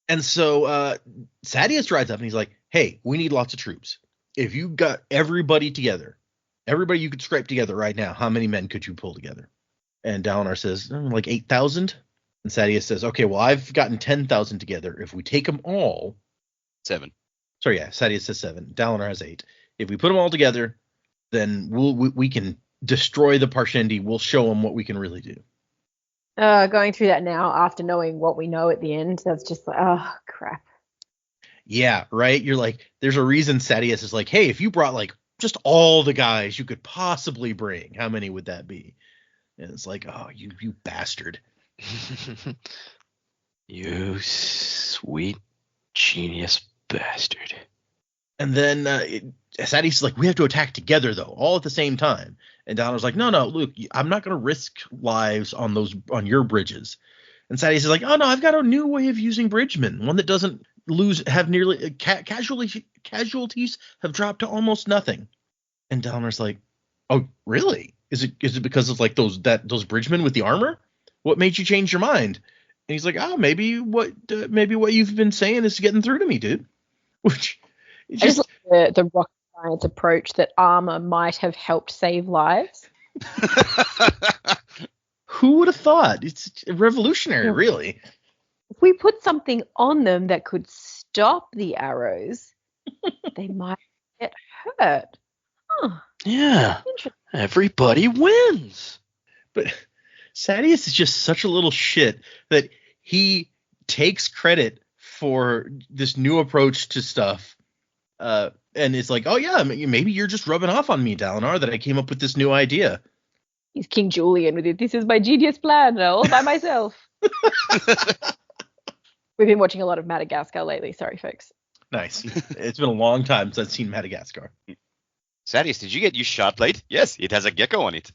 And so Sadeas rides up, and he's like, hey, we need lots of troops. If you got everybody together, everybody you could scrape together right now, how many men could you pull together? And Dalinar says, like 8,000. And Sadeas says, okay, well, I've gotten 10,000 together. If we take them all. 7. Sorry, yeah, Sadeas says 7. Dalinar has 8. If we put them all together, then we can destroy the Parshendi. We'll show them what we can really do. Going through that now after knowing what we know at the end, that's just like, oh, crap. Yeah, right? You're like, there's a reason Sadeas is like, hey, if you brought, like, just all the guys you could possibly bring, how many would that be? And it's like, oh, you bastard. You sweet genius bastard. And then Sadeas is like, we have to attack together, though, all at the same time. And Dalinar's like, no, look, I'm not going to risk lives on your bridges. And Sadeas is like, oh, no, I've got a new way of using bridgemen, one that doesn't have nearly casualties have dropped to almost nothing. And Dalinar's like, oh, really? Is it because of, like, those bridgemen with the armor? What made you change your mind? And he's like, oh, maybe what you've been saying is getting through to me, dude. Which is just like the rocket science approach that armor might have helped save lives. Who would have thought? It's revolutionary, really. If we put something on them that could stop the arrows, they might get hurt. Oh, Yeah. interesting. Everybody wins. But Sadeas is just such a little shit that he takes credit for this new approach to stuff. And it's like, oh yeah, maybe you're just rubbing off on me, Dalinar, that I came up with this new idea. He's King Julian with it. This is my genius plan, all by myself. We've been watching a lot of Madagascar lately. Sorry, folks. Nice. It's been a long time since I've seen Madagascar. Sadeas, did you get your shot plate? Yes, it has a gecko on it.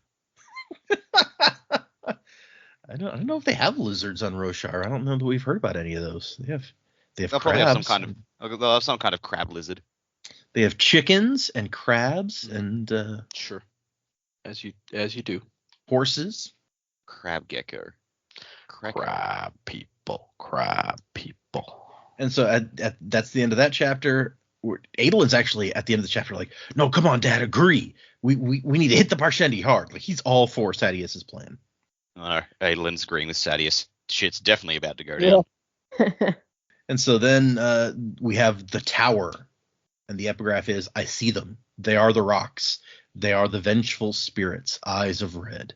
I don't know if they have lizards on Roshar. I don't know that we've heard about any of those. They have They'll crabs. probably have some kind of crab lizard. They have chickens and crabs and Sure. As you do. horses. Crab gecko. Crab people. And so that's the end of that chapter. Adelin's actually at the end of the chapter like, no, come on, Dad, agree. We need to hit the Parshendi hard. Like he's all for Sadeas' plan. Adelin's agreeing with Sadeas. Shit's definitely about to go down. Yeah. And so then we have the tower. And the epigraph is, I see them. They are the rocks. They are the vengeful spirits, eyes of red.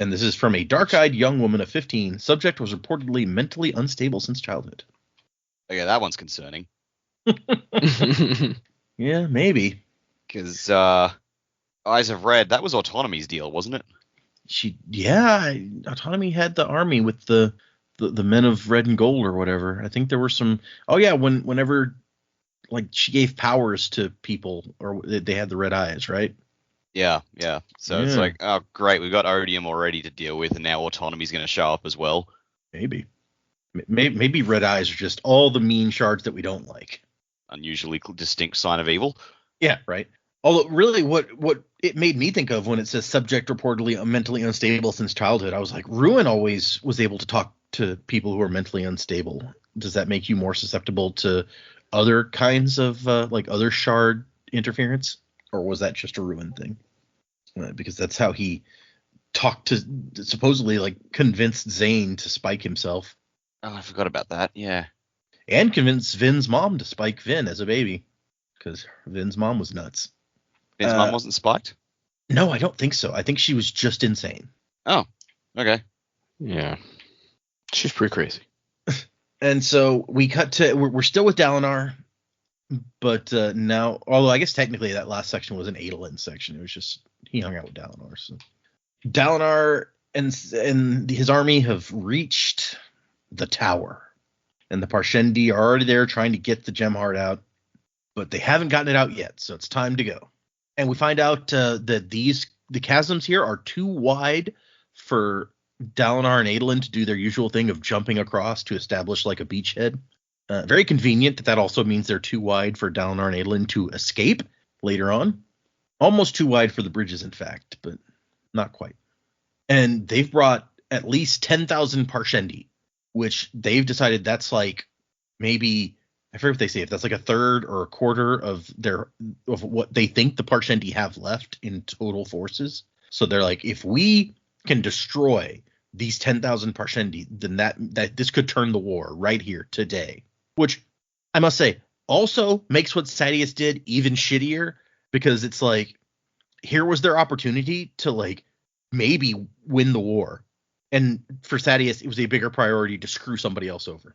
And this is from a dark-eyed young woman of 15. Subject was reportedly mentally unstable since childhood. Okay, that one's concerning. Yeah, maybe. Because Eyes of Red, that was Autonomy's deal, wasn't it? Autonomy had the army with the men of red and gold or whatever. I think there were some. Oh yeah, whenever like she gave powers to people or they had the red eyes, right? Yeah. So it's like, oh great, we've got Odium already to deal with, and now Autonomy's going to show up as well. Maybe red eyes are just all the mean shards that we don't like. Unusually distinct sign of evil. Yeah, right. Although, really, what it made me think of when it says subject reportedly mentally unstable since childhood, I was like, Ruin always was able to talk to people who are mentally unstable. Does that make you more susceptible to other kinds of like other shard interference, or was that just a Ruin thing? Because that's how he talked to supposedly like convinced Zane to spike himself. Oh, I forgot about that. Yeah. And convinced Vin's mom to spike Vin as a baby, because Vin's mom was nuts. Vin's mom wasn't spiked? No, I don't think so. I think she was just insane. Oh, okay. Yeah. She's pretty crazy. And so we cut to, we're still with Dalinar, but now, although I guess technically that last section was an Adolin section. It was just, he hung out with Dalinar. So Dalinar and his army have reached the tower. And the Parshendi are already there trying to get the gem heart out, but they haven't gotten it out yet, so it's time to go. And we find out that the chasms here are too wide for Dalinar and Adolin to do their usual thing of jumping across to establish like a beachhead. Very convenient that also means they're too wide for Dalinar and Adolin to escape later on. Almost too wide for the bridges, in fact, but not quite. And they've brought at least 10,000 Parshendi, which they've decided that's like maybe, I forget what they say, if that's like a third or a quarter of what they think the Parshendi have left in total forces. So they're like, if we can destroy these 10,000 Parshendi, then that this could turn the war right here today. Which I must say also makes what Sadeas did even shittier, because it's like, here was their opportunity to like maybe win the war. And for Sadeas, it was a bigger priority to screw somebody else over.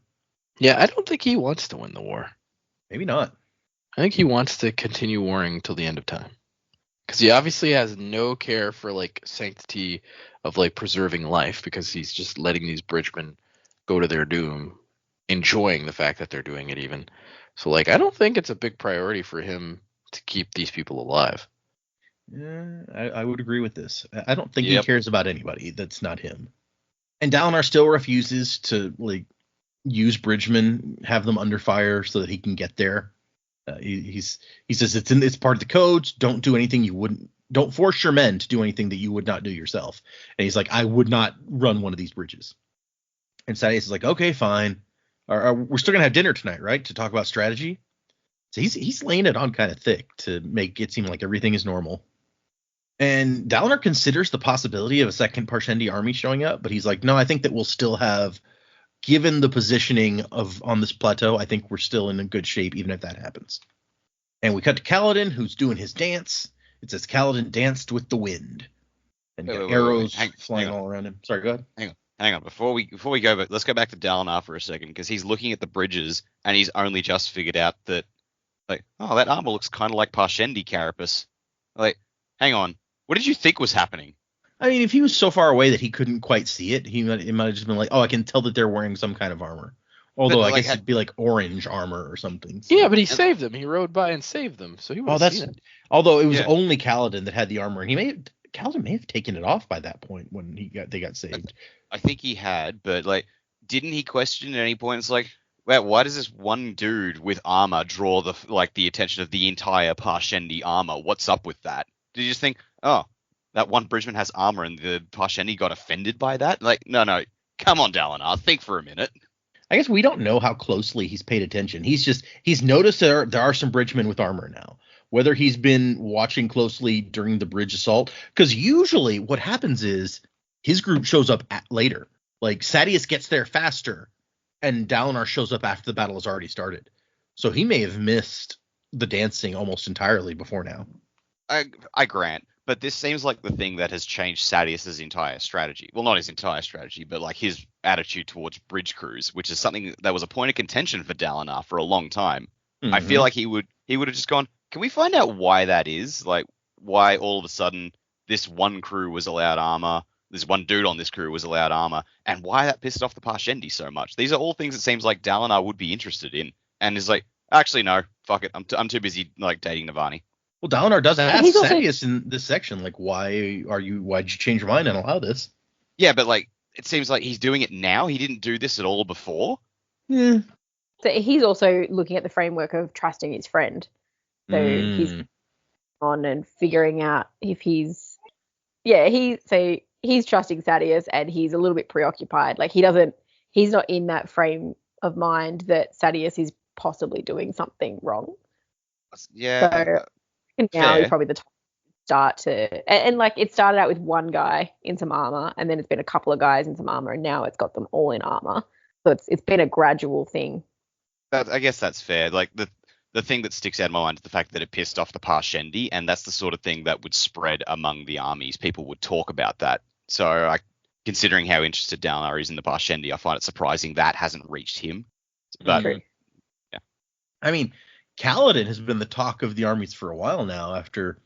Yeah, I don't think he wants to win the war. Maybe not. I think he wants to continue warring till the end of time. Because he obviously has no care for like sanctity of like preserving life, because he's just letting these bridgemen go to their doom, enjoying the fact that they're doing it even. So like, I don't think it's a big priority for him to keep these people alive. Yeah, I would agree with this. I don't think he cares about anybody that's not him. And Dalinar still refuses to like use bridgemen, have them under fire so that he can get there. He says it's part of the codes. Don't do anything you wouldn't. Don't force your men to do anything that you would not do yourself. And he's like, I would not run one of these bridges. And Sadeas is like, okay, fine. We're still gonna have dinner tonight, right? To talk about strategy. So he's laying it on kind of thick to make it seem like everything is normal. And Dalinar considers the possibility of a second Parshendi army showing up, but he's like, no, I think that we'll still have, given the positioning on this plateau, I think we're still in a good shape even if that happens. And we cut to Kaladin, who's doing his dance, It says Kaladin danced with the wind. And you got Wait. arrows Hang flying on. all around him. Sorry, go ahead. Hang on. Before we go, but let's go back to Dalinar for a second, because he's looking at the bridges and he's only just figured out that, like, oh, that armor looks kind of like Parshendi carapace. Like, hang on, what did you think was happening? I mean, if he was so far away that he couldn't quite see it, it might have just been like, oh, I can tell that they're wearing some kind of armor. Although But, I like, guess it'd be like orange armor or something. So. Yeah, but he saved them. He rode by and saved them, so he would have seen it. Although it was Yeah. only Kaladin that had the armor, and Kaladin may have taken it off by that point when they got saved. I think he had, but like, didn't he question at any point? It's like, well, why does this one dude with armor draw the attention of the entire Parshendi armor? What's up with that? Did you just think, oh, that one bridgeman has armor and the Parshendi got offended by that? Like, no, come on, Dalinar, think for a minute. I guess we don't know how closely he's paid attention. He's noticed there are some bridgemen with armor now. Whether he's been watching closely during the bridge assault, because usually what happens is his group shows up later. Like Sadeas gets there faster, and Dalinar shows up after the battle has already started. So he may have missed the dancing almost entirely before now. I grant, but this seems like the thing that has changed Sadeas' entire strategy. Well, not his entire strategy, but like his attitude towards bridge crews, which is something that was a point of contention for Dalinar for a long time. Mm-hmm. I feel like he would have just gone, can we find out why that is? Like, why all of a sudden this one crew was allowed armor, this one dude on this crew was allowed armor, and why that pissed off the Parshendi so much? These are all things it seems like Dalinar would be interested in, and is like, actually no, fuck it, I'm too busy like dating Navani. Well, Dalinar does ask He's also- Sadeas in this section, like, why'd you change your mind and allow this? Yeah, but like, it seems like he's doing it now. He didn't do this at all before. Yeah. So he's also looking at the framework of trusting his friend. So he's on and figuring out if he's trusting Sadeas, and he's a little bit preoccupied. Like he's not in that frame of mind that Sadeas is possibly doing something wrong. Yeah. So and now fair. is probably the time to start to and like it started out with one guy in some armor, and then it's been a couple of guys in some armor, and now it's got them all in armor. So it's been a gradual thing. I guess that's fair. Like the thing that sticks out in my mind is the fact that it pissed off the Parshendi, and that's the sort of thing that would spread among the armies. People would talk about that. So, considering how interested Dalinar is in the Parshendi, I find it surprising that hasn't reached him. But True. yeah, I mean, Kaladin has been the talk of the armies for a while now after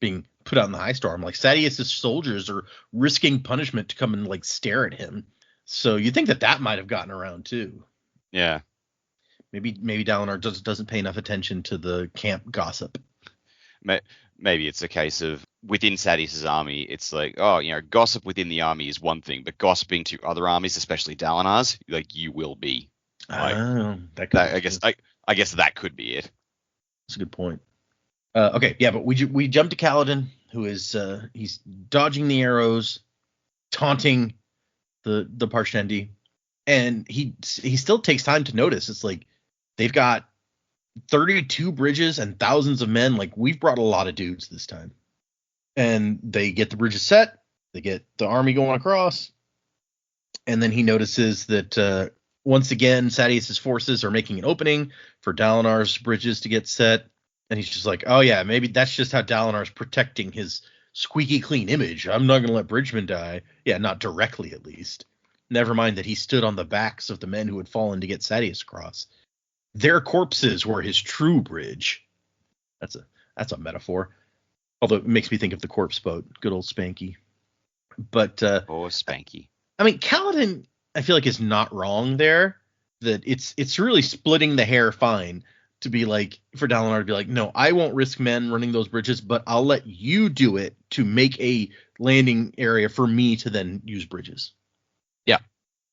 being put out in the high storm. Like Sadeas' soldiers are risking punishment to come and like stare at him. So you think that might have gotten around too. yeah. Maybe Dalinar doesn't pay enough attention to the camp gossip. Maybe it's a case of within Sadeas' army, it's like, oh, gossip within the army is one thing, but gossiping to other armies, especially Dalinar's, like you will be. Like, I guess that could be it. That's a good point. Okay, yeah, but we jump to Kaladin, who is he's dodging the arrows, taunting the Parshendi, and he still takes time to notice. It's like they've got 32 bridges and thousands of men. Like, we've brought a lot of dudes this time. And they get the bridges set. They get the army going across. And then he notices that once again, Sadeas' forces are making an opening for Dalinar's bridges to get set. And he's just like, oh yeah, maybe that's just how Dalinar's protecting his squeaky clean image. I'm not going to let bridgemen die. Yeah, not directly at least. Never mind that he stood on the backs of the men who had fallen to get Sadeas across. Their corpses were his true bridge. That's a metaphor. Although it makes me think of the corpse boat. Good old Spanky. But Spanky. I mean, Kaladin, I feel like, is not wrong there. That it's really splitting the hair fine to be like, for Dalinar to be like, no, I won't risk men running those bridges, but I'll let you do it to make a landing area for me to then use bridges. Yeah.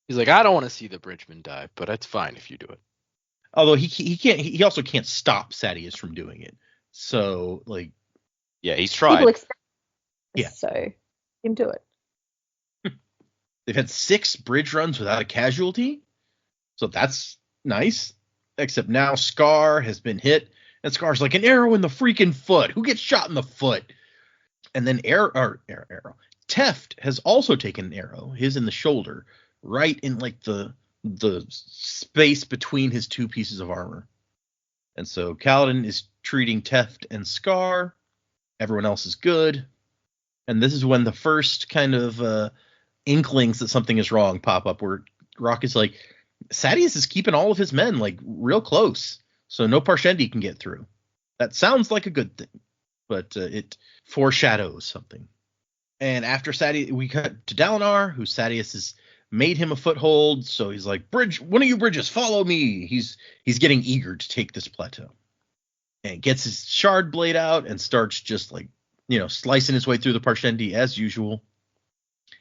He's like, I don't want to see the bridgeman die, but it's fine if you do it. Although he also can't stop Sadeas from doing it. So like, yeah, he's tried. People expect Yeah. So him do it. they've had 6 bridge runs without a casualty. So that's nice. Except now Scar has been hit, and Scar's like, an arrow in the freaking foot. Who gets shot in the foot? And then arrow. Teft has also taken an arrow, his in the shoulder, right in like the space between his 2 pieces of armor. And so Kaladin is treating Teft and Scar, Everyone else is good. And this is when the first kind of inklings that something is wrong pop up, where Rock is like, Sadeas is keeping all of his men like real close, so no Parshendi can get through. That sounds like a good thing, but it foreshadows something. And after Sadeas, we cut to Dalinar, who Sadeas has made him a foothold, so he's like, "Bridge, one of you bridges, follow me." He's getting eager to take this plateau, and gets his shard blade out and starts just like, slicing his way through the Parshendi as usual.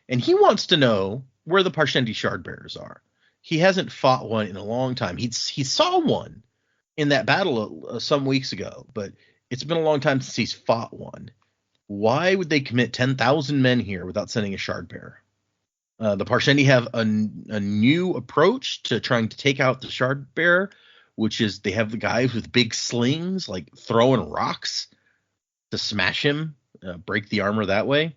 And he wants to know where the Parshendi shard bearers are. He hasn't fought one in a long time. He saw one in that battle some weeks ago, but it's been a long time since he's fought one. Why would they commit 10,000 men here without sending a shard bearer? The Parshendi have a new approach to trying to take out the shard bearer, which is they have the guys with big slings, like throwing rocks to smash him, break the armor that way.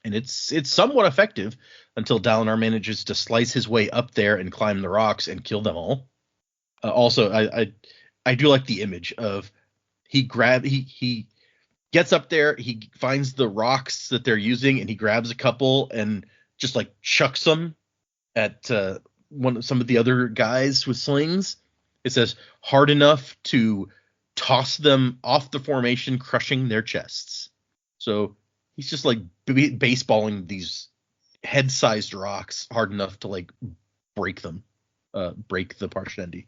And it's somewhat effective until Dalinar manages to slice his way up there and climb the rocks and kill them all. Also, I do like the image of he gets up there, he finds the rocks that they're using, and he grabs a couple and just like chucks them at some of the other guys with slings. It says hard enough to toss them off the formation, crushing their chests. So he's just like baseballing these head-sized rocks hard enough to like break them, break the Parshendi.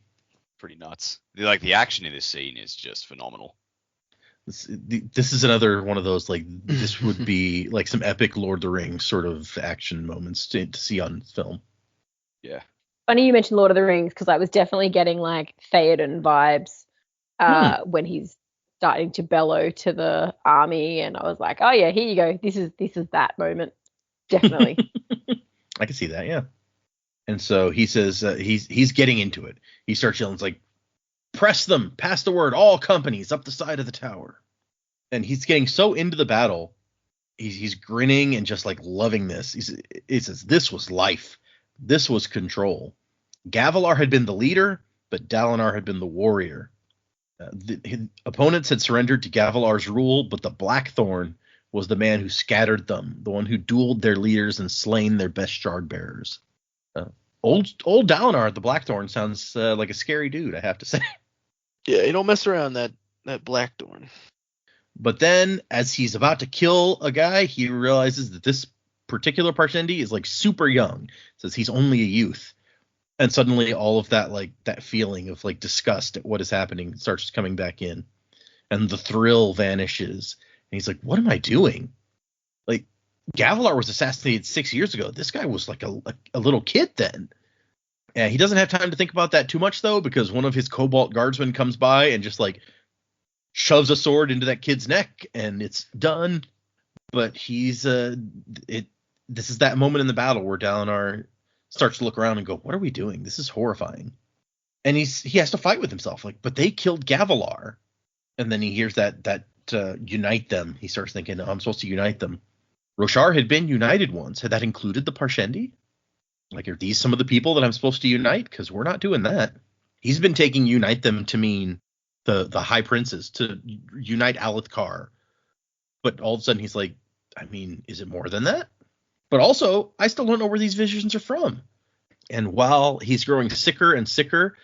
Pretty nuts. Like the action in this scene is just phenomenal. This is another one of those, like, this would be like some epic Lord of the Rings sort of action moments to see on film. Yeah. Funny you mentioned Lord of the Rings, because I was definitely getting like Theoden vibes when he's starting to bellow to the army, and I was like, oh yeah, here you go. This is that moment. Definitely. I can see that, yeah. And so he says he's getting into it. He starts yelling, it's like, press them, pass the word, all companies up the side of the tower. And he's getting so into the battle, he's grinning and just like loving this. He says, this was life. This was control. Gavilar had been the leader, but Dalinar had been the warrior. His opponents had surrendered to Gavilar's rule, but the Blackthorn was the man who scattered them, the one who dueled their leaders and slain their best shard bearers. Old Dalinar, the Blackthorn, sounds like a scary dude, I have to say. Yeah, you don't mess around that Blackthorn. But then, as he's about to kill a guy, he realizes that this particular Parshendi is like super young. Says he's only a youth. And suddenly all of that, like, that feeling of like disgust at what is happening starts coming back in. And the thrill vanishes. And he's like, what am I doing? Like, Gavilar was assassinated 6 years ago. This guy was like a little kid then. And he doesn't have time to think about that too much, though, because one of his Cobalt guardsmen comes by and just like shoves a sword into that kid's neck, and it's done. But this is that moment in the battle where Dalinar starts to look around and go, what are we doing? This is horrifying. And he has to fight with himself, like, but they killed Gavilar. And then he hears that unite them. He starts thinking, oh, I'm supposed to unite them. Roshar had been united once. Had that included the Parshendi? Like, are these some of the people that I'm supposed to unite? Because we're not doing that. He's been taking unite them to mean the high princes, to unite Alethkar. But all of a sudden he's like, I mean, is it more than that? But also, I still don't know where these visions are from. And while he's growing sicker and sicker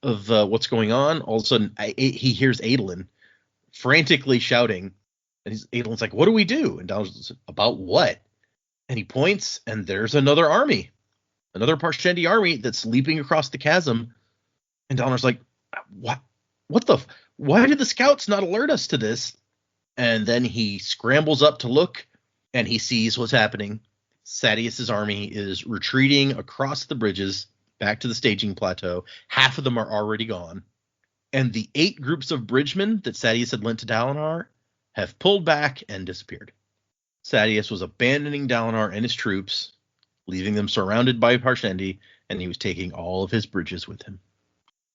of what's going on, all of a sudden he hears Adolin frantically shouting. And Adolin's like, what do we do? And Dalinar's like, about what? And he points, and there's another army. Another Parshendi army that's leaping across the chasm. And Dalinar's like, why did the scouts not alert us to this? And then he scrambles up to look, and he sees what's happening. Sadeas' army is retreating across the bridges back to the staging plateau. Half of them are already gone. And the 8 groups of bridgemen that Sadeas had lent to Dalinar have pulled back and disappeared. Sadeas was abandoning Dalinar and his troops, leaving them surrounded by Parshendi, and he was taking all of his bridges with him.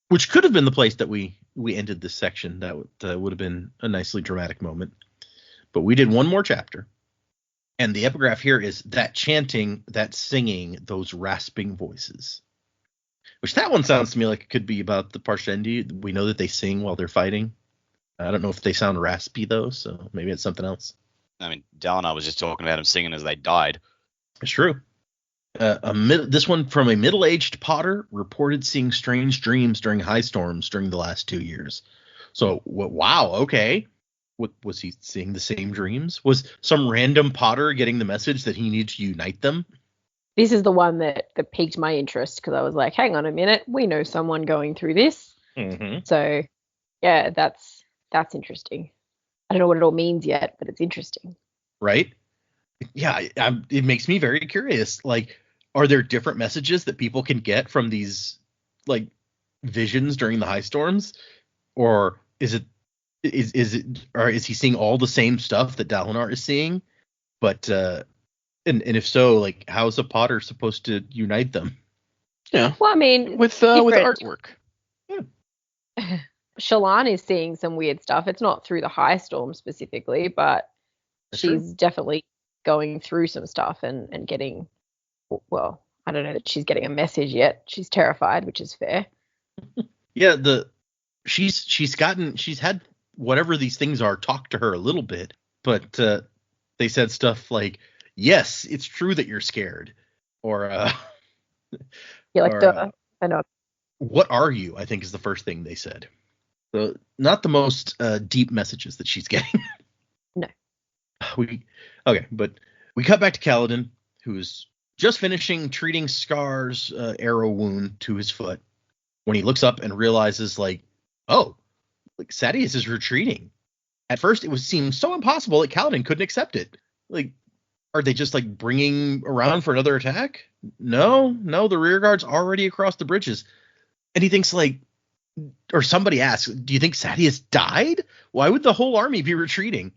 Which could have been the place that we ended this section. That would have been a nicely dramatic moment. But we did one more chapter. And the epigraph here is that chanting, that singing, those rasping voices. Which that one sounds to me like it could be about the Parshendi. We know that they sing while they're fighting. I don't know if they sound raspy though, so maybe it's something else. I mean, Dalinar was just talking about him singing as they died. It's true. This one from a middle-aged Potter reported seeing strange dreams during high storms during the last 2 years. So, wow, okay. What, was he seeing the same dreams? Was some random Potter getting the message that he needs to unite them? This is the one that piqued my interest because I was like, hang on a minute, we know someone going through this. Mm-hmm. So, yeah, that's interesting. I don't know what it all means yet, but it's interesting. Right? Yeah, it makes me very curious. Like, are there different messages that people can get from these, like, visions during the high storms? Or is he seeing all the same stuff that Dalinar is seeing? But and if so, like, how is a Potter supposed to unite them? Yeah. Well, I mean, with artwork. Yeah. Shallan is seeing some weird stuff. It's not through the high storm specifically, but That's she's true. definitely going through some stuff and getting, well, I don't know that she's getting a message yet. She's terrified, which is fair. Yeah, she's had whatever these things are talk to her a little bit, but they said stuff like, yes, it's true that you're scared, or You're like, or duh, I know. what are you? I think is the first thing they said. So not the most deep messages that she's getting. No. But we cut back to Kaladin, who's just finishing treating Scar's arrow wound to his foot, when he looks up and realizes, like, oh, like, Sadeas is retreating. At first, it seemed so impossible that Kaladin couldn't accept it. Like, are they just, like, bringing around for another attack? No, the rear guard's already across the bridges. And he thinks, like, or somebody asks, do you think Sadeas died? Why would the whole army be retreating?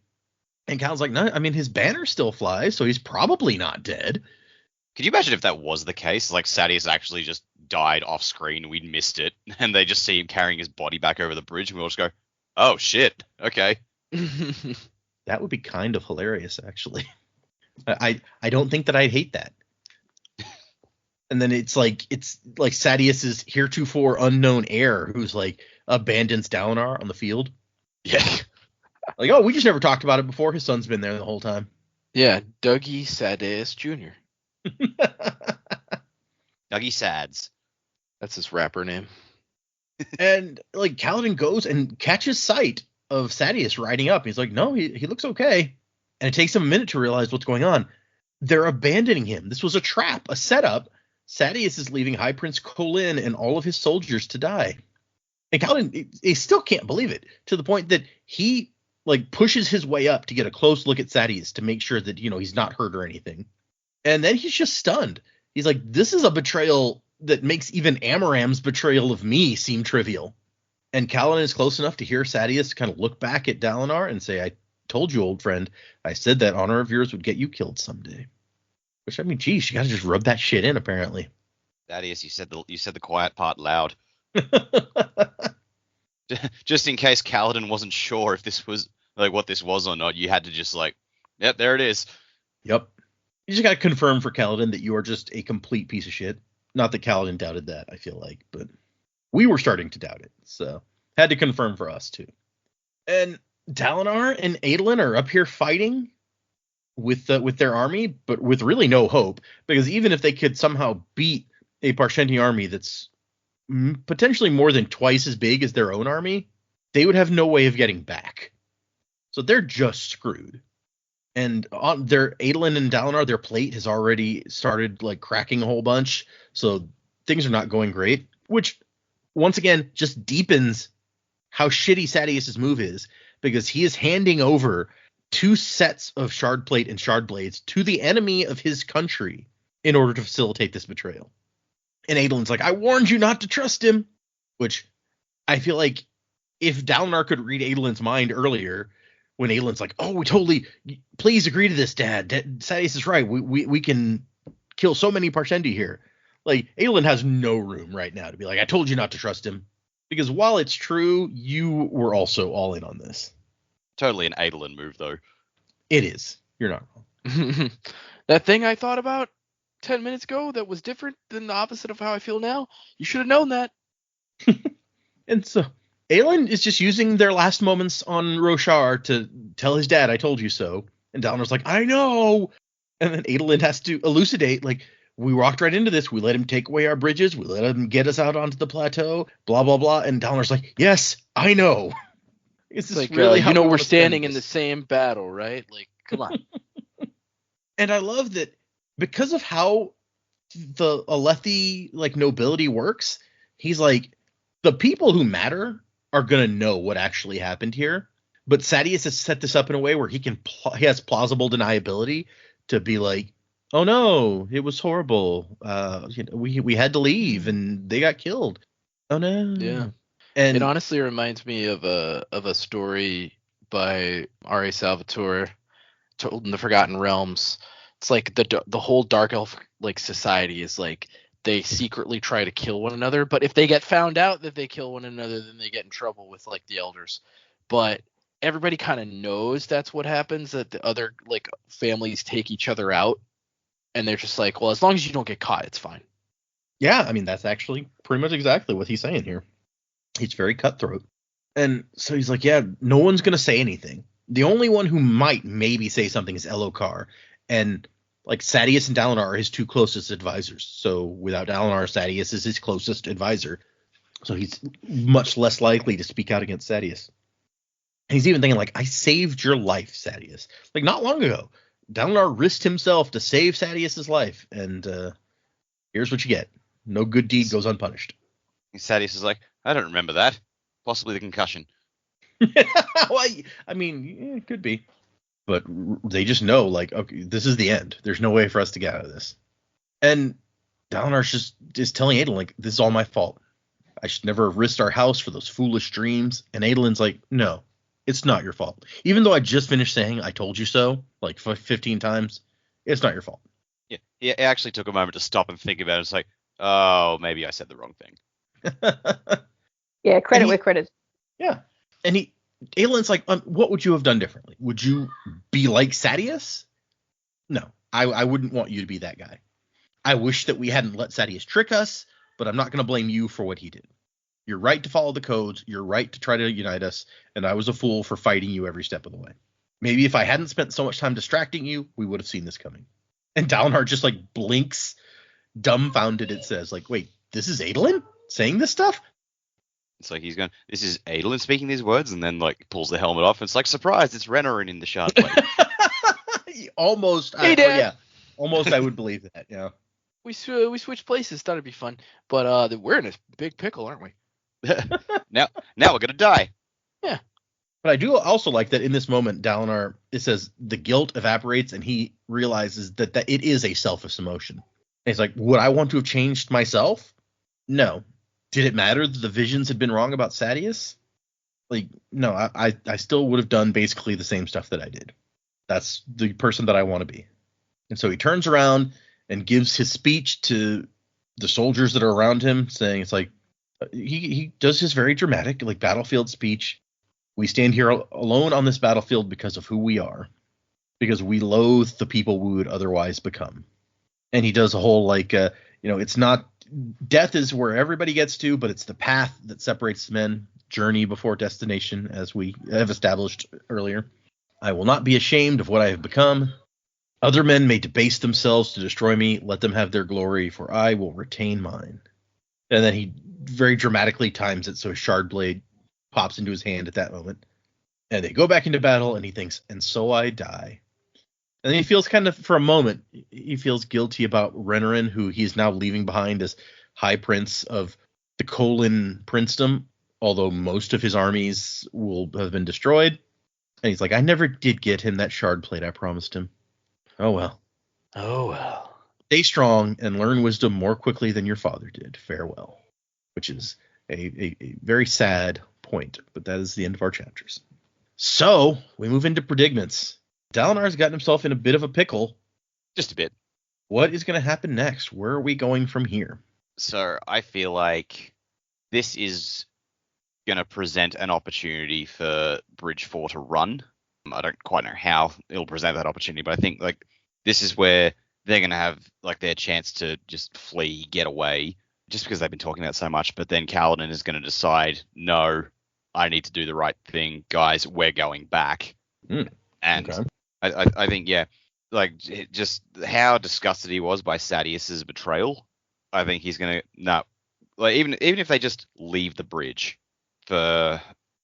And Cal's like, no, I mean, his banner still flies, so he's probably not dead. Could you imagine if that was the case? Like, Sadeas actually just died off screen, we'd missed it, and they just see him carrying his body back over the bridge, and we'll just go, oh, shit, okay. That would be kind of hilarious, actually. I don't think that I'd hate that. And then it's like Sadeas's heretofore unknown heir who's, like, abandons Dalinar on the field. Yeah. Like, oh, we just never talked about it before. His son's been there the whole time. Yeah, Dougie Sadeas Jr. Dougie Sads. That's his rapper name. And, like, Kaladin goes and catches sight of Sadeas riding up. He's like, no, he looks okay. And it takes him a minute to realize what's going on. They're abandoning him. This was a trap, a setup. Sadeas is leaving High Prince Kholin and all of his soldiers to die. And Kaladin, he still can't believe it, to the point that he, like, pushes his way up to get a close look at Sadeas to make sure that, he's not hurt or anything. And then he's just stunned. He's like, this is a betrayal that makes even Amaram's betrayal of me seem trivial. And Kaladin is close enough to hear Sadeas kind of look back at Dalinar and say, I told you, old friend, I said that honor of yours would get you killed someday. Which, I mean, geez, you got to just rub that shit in, apparently. Sadeas, you said the quiet part loud. Just in case Kaladin wasn't sure if this was, like, what this was or not, you had to just, like, yep, there it is. Yep. You just got to confirm for Kaladin that you are just a complete piece of shit. Not that Kaladin doubted that, I feel like, but we were starting to doubt it, so had to confirm for us too. And Dalinar and Adolin are up here fighting with their army, but with really no hope, because even if they could somehow beat a Parshendi army that's potentially more than twice as big as their own army, they would have no way of getting back. So they're just screwed. And on their Adolin and Dalinar, their plate has already started, like, cracking a whole bunch, so things are not going great, which once again just deepens how shitty Sadeas' move is, because he is handing over 2 sets of shard plate and shard blades to the enemy of his country in order to facilitate this betrayal. And Adolin's like, I warned you not to trust him, which I feel like if Dalinar could read Adolin's mind earlier, when Adolin's like, oh, we totally, please agree to this, Dad. Sadeas is right. We can kill so many Parshendi here. Like, Adolin has no room right now to be like, I told you not to trust him. Because while it's true, you were also all in on this. Totally an Adolin move, though. It is. You're not wrong. That thing I thought about 10 minutes ago that was different than the opposite of how I feel now, you should have known that. And so Aelin is just using their last moments on Roshar to tell his dad, I told you so. And Dalinar's like, I know. And then Aelin has to elucidate, like, we walked right into this. We let him take away our bridges. We let him get us out onto the plateau, blah, blah, blah. And Dalinar's like, yes, I know. It's this like, really how we're standing in the same battle, right? Like, come on. And I love that because of how the Alethi, like, nobility works, he's like, the people who matter are going to know what actually happened here. But Sadeas has set this up in a way where he has plausible deniability to be like, oh no, it was horrible. We had to leave and they got killed. Oh no. Yeah. And it honestly reminds me of a story by R.A. Salvatore told in the Forgotten Realms. It's like the whole dark elf like society is like they secretly try to kill one another, but if they get found out that they kill one another, then they get in trouble with like the elders. But everybody kind of knows that's what happens, that the other like families take each other out, and they're just like, well, as long as you don't get caught, it's fine. Yeah, I mean, that's actually pretty much exactly what he's saying here. He's very cutthroat. And so he's like, yeah, no one's going to say anything. The only one who might maybe say something is Elokar. And like Sadeas and Dalinar are his two closest advisors. So without Dalinar, Sadeas is his closest advisor. So he's much less likely to speak out against Sadeas. And he's even thinking like, I saved your life, Sadeas. Like not long ago, Dalinar risked himself to save Sadeas' life. And here's what you get. No good deed goes unpunished. Sadeas is like, I don't remember that. Possibly the concussion. Well, I mean, it could be. But they just know, like, okay, this is the end. There's no way for us to get out of this. And Dalinar's just telling Adolin, like, this is all my fault. I should never have risked our house for those foolish dreams. And Adolin's like, no, it's not your fault. Even though I just finished saying I told you so, like 15 times, it's not your fault. Yeah, it actually took a moment to stop and think about it. It's like, oh, maybe I said the wrong thing. Yeah, credit where credit's. Yeah. And Aelin's like, what would you have done differently? Would you be like Sadeas? No, I wouldn't want you to be that guy. I wish that we hadn't let Sadeas trick us, but I'm not going to blame you for what he did. You're right to follow the codes. You're right to try to unite us. And I was a fool for fighting you every step of the way. Maybe if I hadn't spent so much time distracting you, we would have seen this coming. And Dalinar just like blinks, dumbfounded. It says like, wait, this is Adolin saying this stuff? It's like he's going, this is Adolin speaking these words, and then like pulls the helmet off. And it's like, surprise, it's Renarin in the shard plate. Almost. Hey, Dad. Yeah, almost I would believe that. Yeah. We switched places. Thought it'd be fun, but we're in a big pickle, aren't we? now we're gonna die. Yeah. But I do also like that in this moment, Dalinar, it says the guilt evaporates and he realizes that it is a selfish emotion. And he's like, would I want to have changed myself? No. Did it matter that the visions had been wrong about Sadeas? Like, no, I still would have done basically the same stuff that I did. That's the person that I want to be. And so he turns around and gives his speech to the soldiers that are around him, saying it's like, he does his very dramatic, like, battlefield speech. We stand here alone on this battlefield because of who we are, because we loathe the people we would otherwise become. And he does a whole, like, it's not, death is where everybody gets to, but it's the path that separates men, journey before destination, as we have established earlier. I will not be ashamed of what I have become. Other men may debase themselves to destroy me. Let them have their glory, for I will retain mine. And then he very dramatically times it so his shard blade pops into his hand at that moment. And they go back into battle, and he thinks, and so I die. And then he feels kind of, for a moment, he feels guilty about Renarin, who he's now leaving behind as High Prince of the Kholin Princedom, although most of his armies will have been destroyed. And he's like, I never did get him that shard plate I promised him. Oh, well. Oh, well. Stay strong and learn wisdom more quickly than your father did. Farewell. Which is a very sad point, but that is the end of our chapters. So, we move into predicaments. Dalinar's gotten himself in a bit of a pickle. Just a bit. What is going to happen next? Where are we going from here? So I feel like this is going to present an opportunity for Bridge 4 to run. I don't quite know how it'll present that opportunity, but I think like this is where they're going to have like their chance to just flee, get away, just because they've been talking about it so much. But then Kaladin is going to decide, no, I need to do the right thing, guys. We're going back. And okay. I think, yeah, like just how disgusted he was by Sadeas's betrayal. I think he's gonna like even if they just leave the bridge for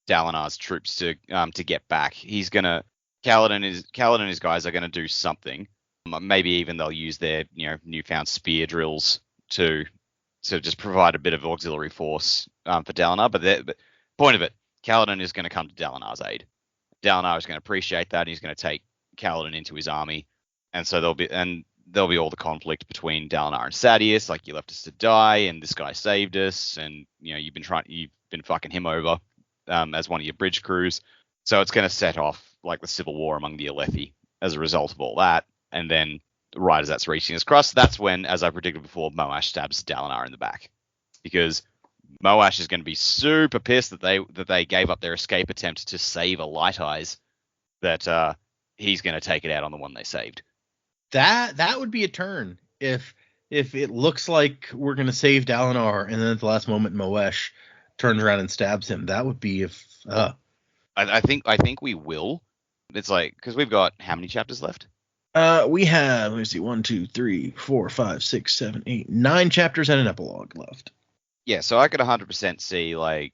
Dalinar's troops to get back, Kaladin and his guys are gonna do something. Maybe even they'll use their newfound spear drills to just provide a bit of auxiliary force for Dalinar. But point of it, Kaladin is going to come to Dalinar's aid. Dalinar is going to appreciate that. And he's going to take Kaladin into his army, and so there'll be all the conflict between Dalinar and Sadeas. Like, you left us to die, and this guy saved us, and you've been fucking him over as one of your bridge crews. So it's going to set off like the civil war among the Alethi as a result of all that. And then right as that's reaching its crest, that's when, as I predicted before, Moash stabs Dalinar in the back, because Moash is going to be super pissed that they gave up their escape attempt to save a Light Eyes. That he's going to take it out on the one they saved. That would be a turn if it looks like we're going to save Dalinar, and then at the last moment Moash turns around and stabs him. That would be I think we will. It's like, because we've got how many chapters left? We have, let me see, 1, 2, 3, 4, 5, 6, 7, 8, 9 chapters and an epilogue left. Yeah, so I could 100% see, like,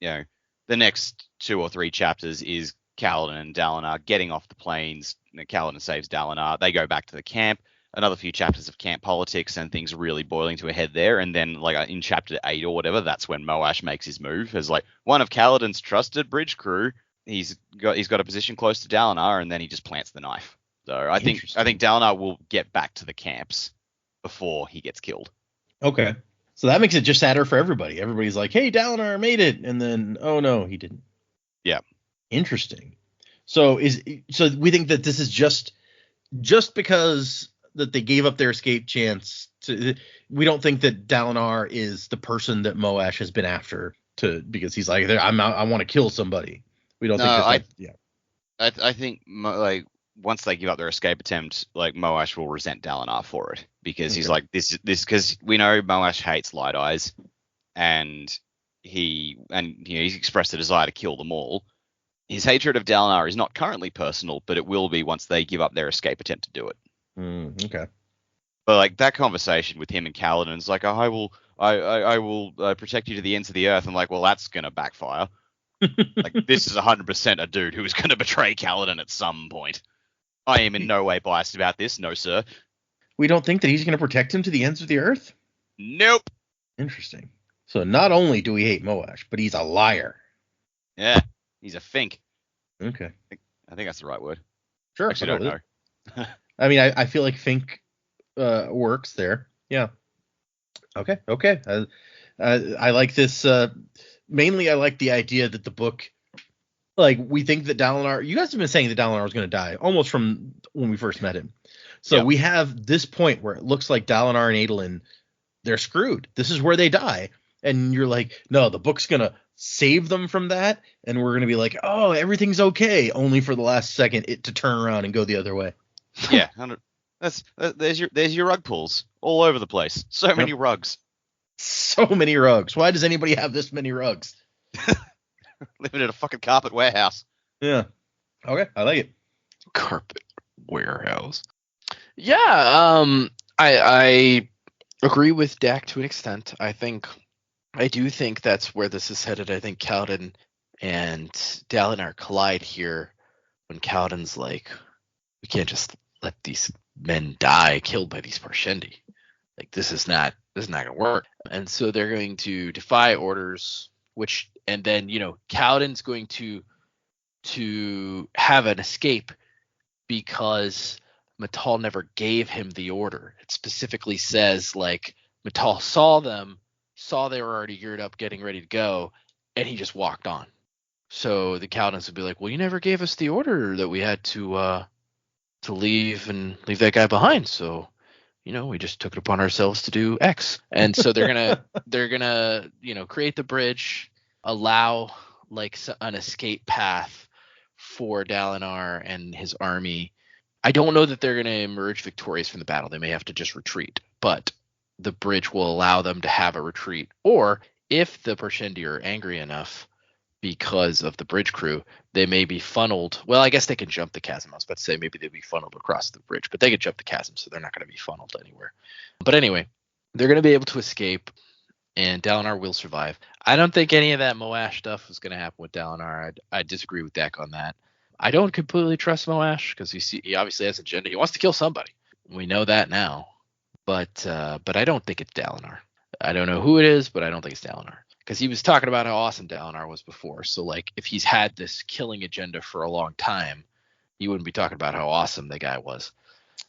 the next 2 or 3 chapters is Kaladin and Dalinar getting off the plains. Kaladin saves Dalinar. They go back to the camp. Another few chapters of camp politics and things really boiling to a head there. And then, like, in chapter 8 or whatever, that's when Moash makes his move as, like, one of Kaladin's trusted bridge crew. He's got a position close to Dalinar, and then he just plants the knife. So I think Dalinar will get back to the camps before he gets killed. Okay. So that makes it just sadder for everybody. Everybody's like, hey, Dalinar made it. And then, oh, no, he didn't. Yeah. Interesting. So we think that this is just because that they gave up their escape chance. We don't think that Dalinar is the person that Moash has been after because he's like, I want to kill somebody. We don't think that. Yeah. I think like once they give up their escape attempt, like Moash will resent Dalinar for it, because he's like this because we know Moash hates Light Eyes, and he's expressed a desire to kill them all. His hatred of Dalinar is not currently personal, but it will be once they give up their escape attempt to do it. Okay. But like that conversation with him and Kaladin is like, I will protect you to the ends of the earth. I'm like, well, that's gonna backfire. Like, this is 100% a dude who is going to betray Kaladin at some point. I am in no way biased about this, no sir. We don't think that he's going to protect him to the ends of the earth? Nope. Interesting. So not only do we hate Moash, but he's a liar. Yeah, he's a fink. Okay. I think that's the right word. Sure. Actually, I don't know. I mean, I feel like fink works there. Yeah. Okay. I like this. Mainly, I like the idea that the book, like, we think that Dalinar, you guys have been saying that Dalinar was going to die almost from when we first met him. So we have this point where it looks like Dalinar and Adolin, they're screwed. This is where they die. And you're like, no, the book's going to save them from that. And we're going to be like, oh, everything's okay. Only for the last second it to turn around and go the other way. Yeah. There's your rug pulls all over the place. So many rugs. So many rugs. Why does anybody have this many rugs? Living in a fucking carpet warehouse. Yeah. Okay, I like it. Carpet warehouse. Yeah, I agree with Dak to an extent. I do think that's where this is headed. I think Kaladin and Dalinar collide here when Kaladin's like, we can't just let these men die killed by these Parshendi. Like, this is not gonna work. And so they're going to defy orders, and then Kaladin's going to have an escape because Matal never gave him the order. It specifically says, like, Matal saw they were already geared up, getting ready to go, and he just walked on. So the Kaladins would be like, well, you never gave us the order that we had to leave that guy behind. So we just took it upon ourselves to do X. And so they're gonna create the bridge, allow like an escape path for Dalinar and his army. I don't know that they're gonna emerge victorious from the battle. They may have to just retreat, but the bridge will allow them to have a retreat. Or if the Parshendi are angry enough because of the bridge crew, they may be funneled. Well, I guess they can jump the chasm. I was about to say maybe they'd be funneled across the bridge, but they could jump the chasm, so they're not going to be funneled anywhere. But anyway, they're going to be able to escape, and Dalinar will survive. I don't think any of that Moash stuff is going to happen with Dalinar. I disagree with Dak on that. I don't completely trust Moash because he obviously has an agenda. He wants to kill somebody. We know that now. But I don't think it's Dalinar. I don't know who it is, but I don't think it's Dalinar. Because he was talking about how awesome Dalinar was before. So, like, if he's had this killing agenda for a long time, he wouldn't be talking about how awesome the guy was.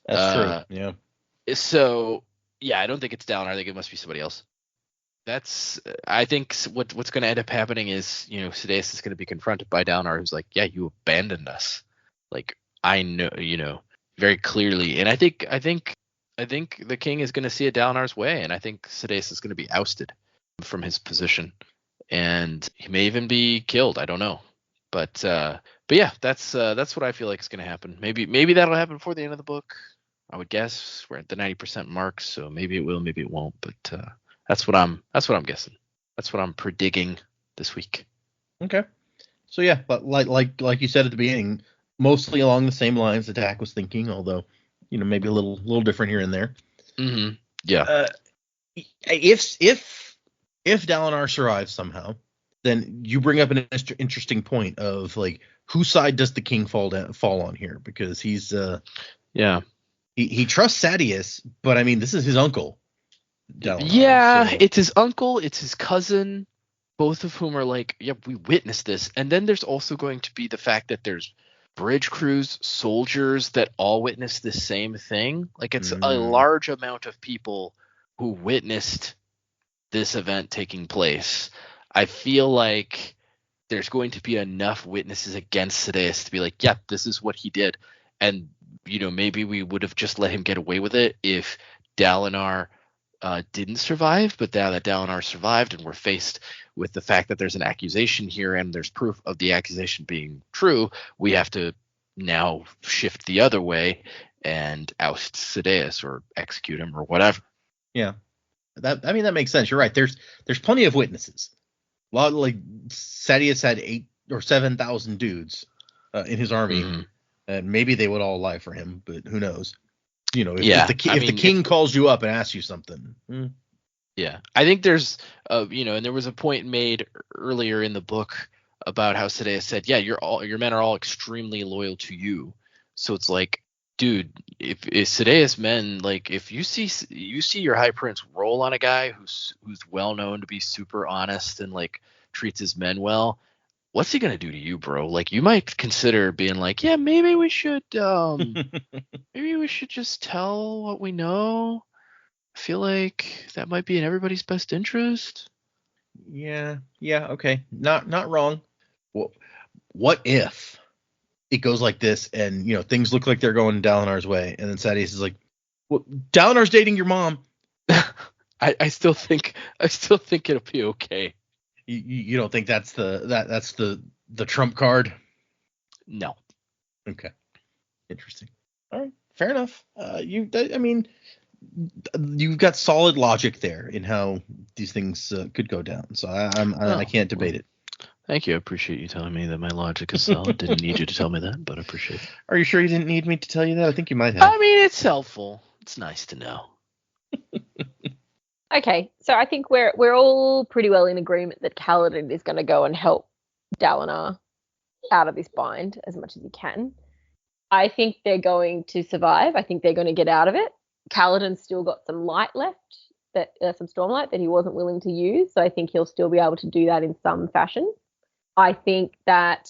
That's true. Yeah. So, yeah, I don't think it's Dalinar. I think it must be somebody else. I think what's going to end up happening is, Sidious is going to be confronted by Dalinar, who's like, yeah, you abandoned us. Like, I know, very clearly. And I think the king is going to see it Dalinar's way, and I think Sidious is going to be ousted from his position, and he may even be killed. I don't know, but yeah, that's what I feel like is going to happen. Maybe that'll happen before the end of the book. I would guess we're at the 90% mark, so maybe it will, maybe it won't. But that's what I'm guessing. That's what I'm predicting this week. Okay. So yeah, but like you said at the beginning, mostly along the same lines that Dak was thinking, although maybe a little different here and there. Mm-hmm. Yeah. If Dalinar survives somehow, then you bring up an interesting point of like, whose side does the king fall on here? Because he's he trusts Sadeas, but I mean, this is his uncle, Dalinar. Yeah, so. It's his uncle, it's his cousin, both of whom are like, yep, we witnessed this. And then there's also going to be the fact that there's bridge crews, soldiers that all witnessed the same thing. Like, it's a large amount of people who witnessed this event taking place. I feel like there's going to be enough witnesses against Sidious to be like, yep, this is what he did. And, maybe we would have just let him get away with it if Dalinar didn't survive. But now that Dalinar survived and we're faced with the fact that there's an accusation here and there's proof of the accusation being true, we have to now shift the other way and oust Sidious or execute him or whatever. Yeah. That makes sense. You're right. There's plenty of witnesses. A lot, like Sadeas had 8,000 or 7,000 dudes in his army, and maybe they would all lie for him, but who knows? If the king calls you up and asks you something. Yeah, I think there's and there was a point made earlier in the book about how Sidious said, yeah, your men are all extremely loyal to you. So it's like, dude, if Sidious men, like, if you see your high prince roll on a guy who's well known to be super honest and like treats his men well, what's he gonna do to you, bro? Like, you might consider being like, yeah, maybe we should just tell what we know. I feel like that might be in everybody's best interest. Yeah, okay, not wrong. What if it goes like this, and things look like they're going Dalinar's way, and then Sadeas is like, "Well, Dalinar's dating your mom." I still think it'll be okay. You don't think that's the trump card? No. Okay. Interesting. All right. Fair enough. You've got solid logic there in how these things could go down. So I can't debate it. Thank you. I appreciate you telling me that my logic is solid. Didn't need you to tell me that, but I appreciate it. Are you sure you didn't need me to tell you that? I think you might have. I mean, it's helpful. It's nice to know. Okay, so I think we're all pretty well in agreement that Kaladin is going to go and help Dalinar out of this bind as much as he can. I think they're going to survive. I think they're going to get out of it. Kaladin's still got some light left, some stormlight that he wasn't willing to use, so I think he'll still be able to do that in some fashion. I think that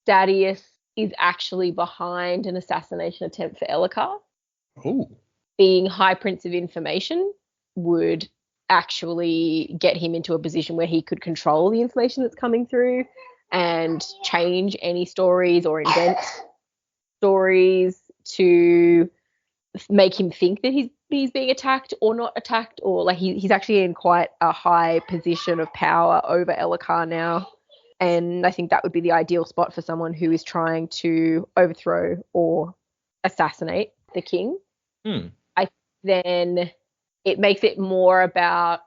Sadeas is actually behind an assassination attempt for Elhokar. Oh. Being High Prince of Information would actually get him into a position where he could control the information that's coming through and change any stories or invent stories to make him think that he's being attacked or not attacked, or like he's actually in quite a high position of power over Elhokar now. And I think that would be the ideal spot for someone who is trying to overthrow or assassinate the king. Then it makes it more about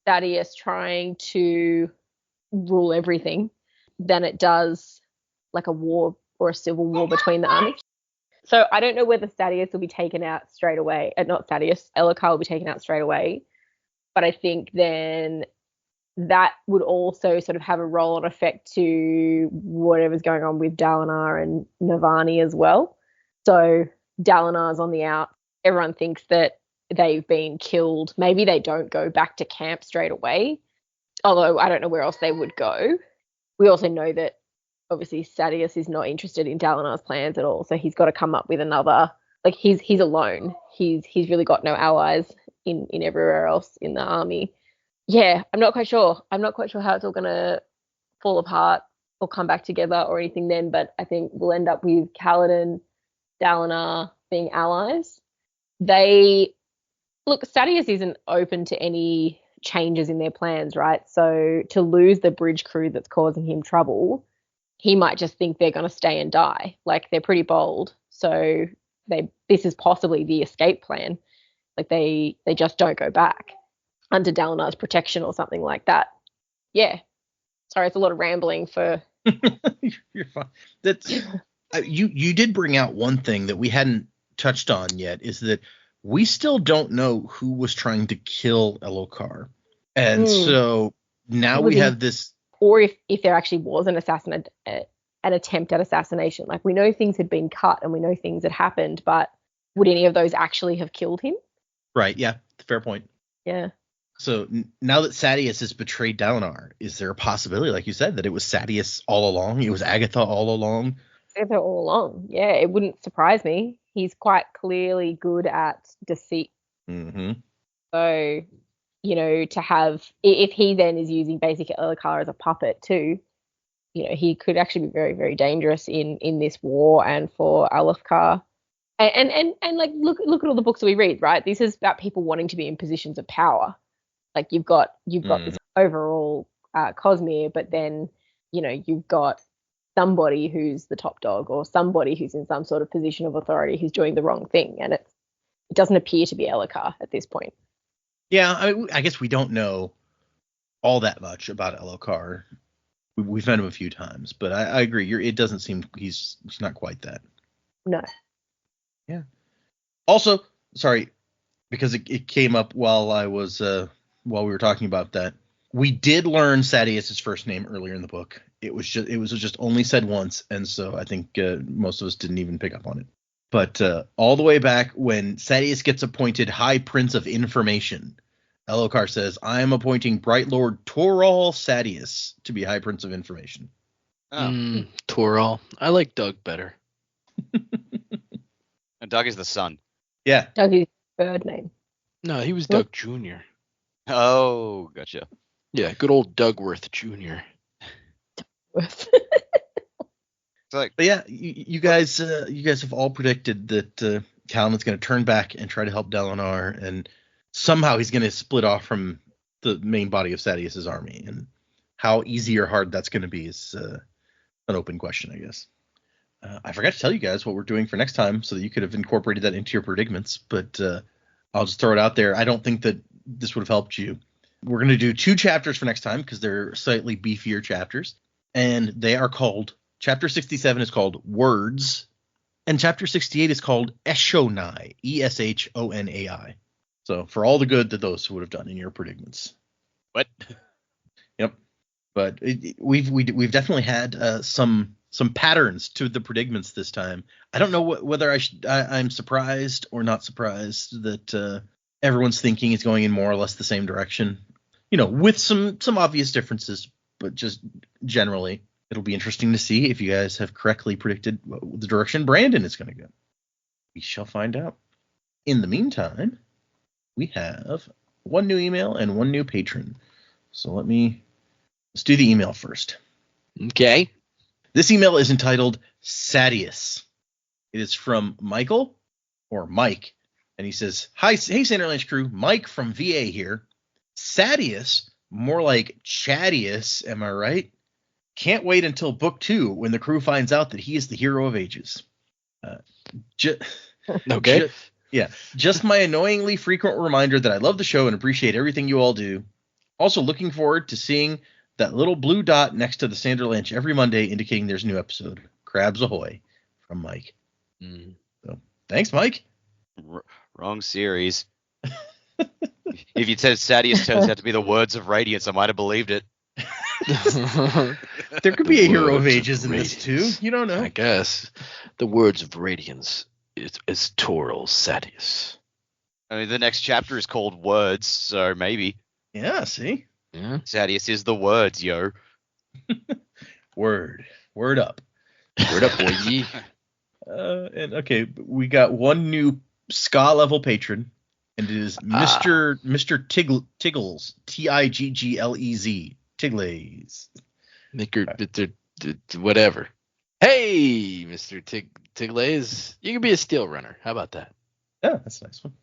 Thaddeus trying to rule everything than it does like a war or a civil war between the armies. So I don't know whether Sadeas will be taken out straight away. Not Sadeas, Elhokar will be taken out straight away. But I think then that would also sort of have a roll-on effect to whatever's going on with Dalinar and Navani as well. So Dalinar's on the out. Everyone thinks that they've been killed. Maybe they don't go back to camp straight away, although I don't know where else they would go. We also know that obviously Sadeas is not interested in Dalinar's plans at all, so he's got to come up with another. Like he's alone. He's really got no allies in everywhere else in the army. Yeah, I'm not quite sure. I'm not quite sure how it's all going to fall apart or come back together or anything then, but I think we'll end up with Kaladin, Dalinar being allies. Sadeas isn't open to any changes in their plans, right? So to lose the bridge crew that's causing him trouble, he might just think they're going to stay and die. Like, they're pretty bold. So this is possibly the escape plan. Like, they just don't go back under Dalinar's protection or something like that. Yeah. Sorry, it's a lot of rambling for... You're fine. That's you did bring out one thing that we hadn't touched on yet, is that we still don't know who was trying to kill Elhokar. And so now we have this... Or if there actually was an attempt at assassination. Like, we know things had been cut and we know things had happened, but would any of those actually have killed him? Right, yeah. Fair point. Yeah. So now that Sadeas has betrayed Dalinar, is there a possibility, like you said, that it was Sadeas all along? It was Agatha all along? Agatha all along. Yeah, it wouldn't surprise me. He's quite clearly good at deceit. Mm-hmm. So, to have, if he then is using basically Elhokar as a puppet too, he could actually be very, very dangerous in this war and for Elhokar. And like, look at all the books that we read, right? This is about people wanting to be in positions of power. Like, you've got this overall Cosmere, but then, you've got somebody who's the top dog or somebody who's in some sort of position of authority who's doing the wrong thing. And it doesn't appear to be Elhokar at this point. Yeah, I guess we don't know all that much about Elhokar. We've met him a few times, but I agree. It doesn't seem he's not quite that. No. Yeah. Also, sorry, because it came up while we were talking about that. We did learn Sadeas' first name earlier in the book. It was just only said once, and so I think most of us didn't even pick up on it. But all the way back when Sadeas gets appointed High Prince of Information, Elhokar says, "I am appointing Bright Lord Torral Sadeas to be High Prince of Information." Oh. Torral. I like Doug better. And Doug is the son. Yeah. Doug is his third name. No, he was Doug Jr. Oh, gotcha. Yeah, good old Dougworth Jr. But yeah, you guys have all predicted that Kaladin's going to turn back and try to help Dalinar, and somehow he's going to split off from the main body of Sadeas' army. And how easy or hard that's going to be is an open question, I guess. I forgot to tell you guys what we're doing for next time, so that you could have incorporated that into your predicaments, but I'll just throw it out there. I don't think that this would have helped you. We're going to do 2 chapters for next time because they're slightly beefier chapters, and they are called... Chapter 67 is called Words, and Chapter 68 is called Eshonai, Eshonai. So for all the good that those would have done in your predicaments. What? Yep. But we've definitely had some patterns to the predicaments this time. I don't know whether I'm surprised or not surprised that everyone's thinking is going in more or less the same direction. With some obvious differences, but just generally. It'll be interesting to see if you guys have correctly predicted the direction Brandon is going to go. We shall find out. In the meantime, we have 1 new email and 1 new patron. So let's do the email first. Okay. This email is entitled Sadeas. It is from Michael, or Mike, and he says, hey Sanderlanche crew, Mike from VA here. Sadeas, more like Chadius, am I right? Can't wait until book 2 when the crew finds out that he is the hero of ages. Okay. Just my annoyingly frequent reminder that I love the show and appreciate everything you all do. Also looking forward to seeing that little blue dot next to the Sanderlanche every Monday, indicating there's a new episode. Crabs ahoy from Mike. So thanks, Mike. Wrong series. If you said Sadius turns out to be the words of Radiance, I might have believed it. There could be a Hero of Words Ages in this too. You don't know. I guess. The words of radiance is Toral Sadius. I mean, the next chapter is called Words, so maybe. Yeah, see? Yeah. Sadius is the words, yo. Word up. Word up, boy. And okay, we got one new Ska level patron, and it is Mr. Tiggles, Tigglez, Tiggles. Whatever. Hey, Mr. Tiggles, you can be a steel runner. How about that? Yeah, that's a nice one.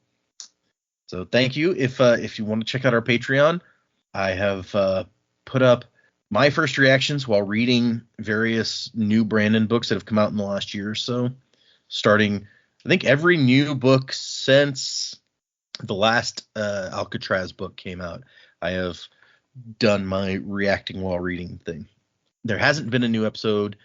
So thank you. If you want to check out our Patreon, I have put up my first reactions while reading various new Brandon books that have come out in the last year or so. Starting, I think, every new book since the last Alcatraz book came out, I have done my reacting while reading thing. There hasn't been a new episode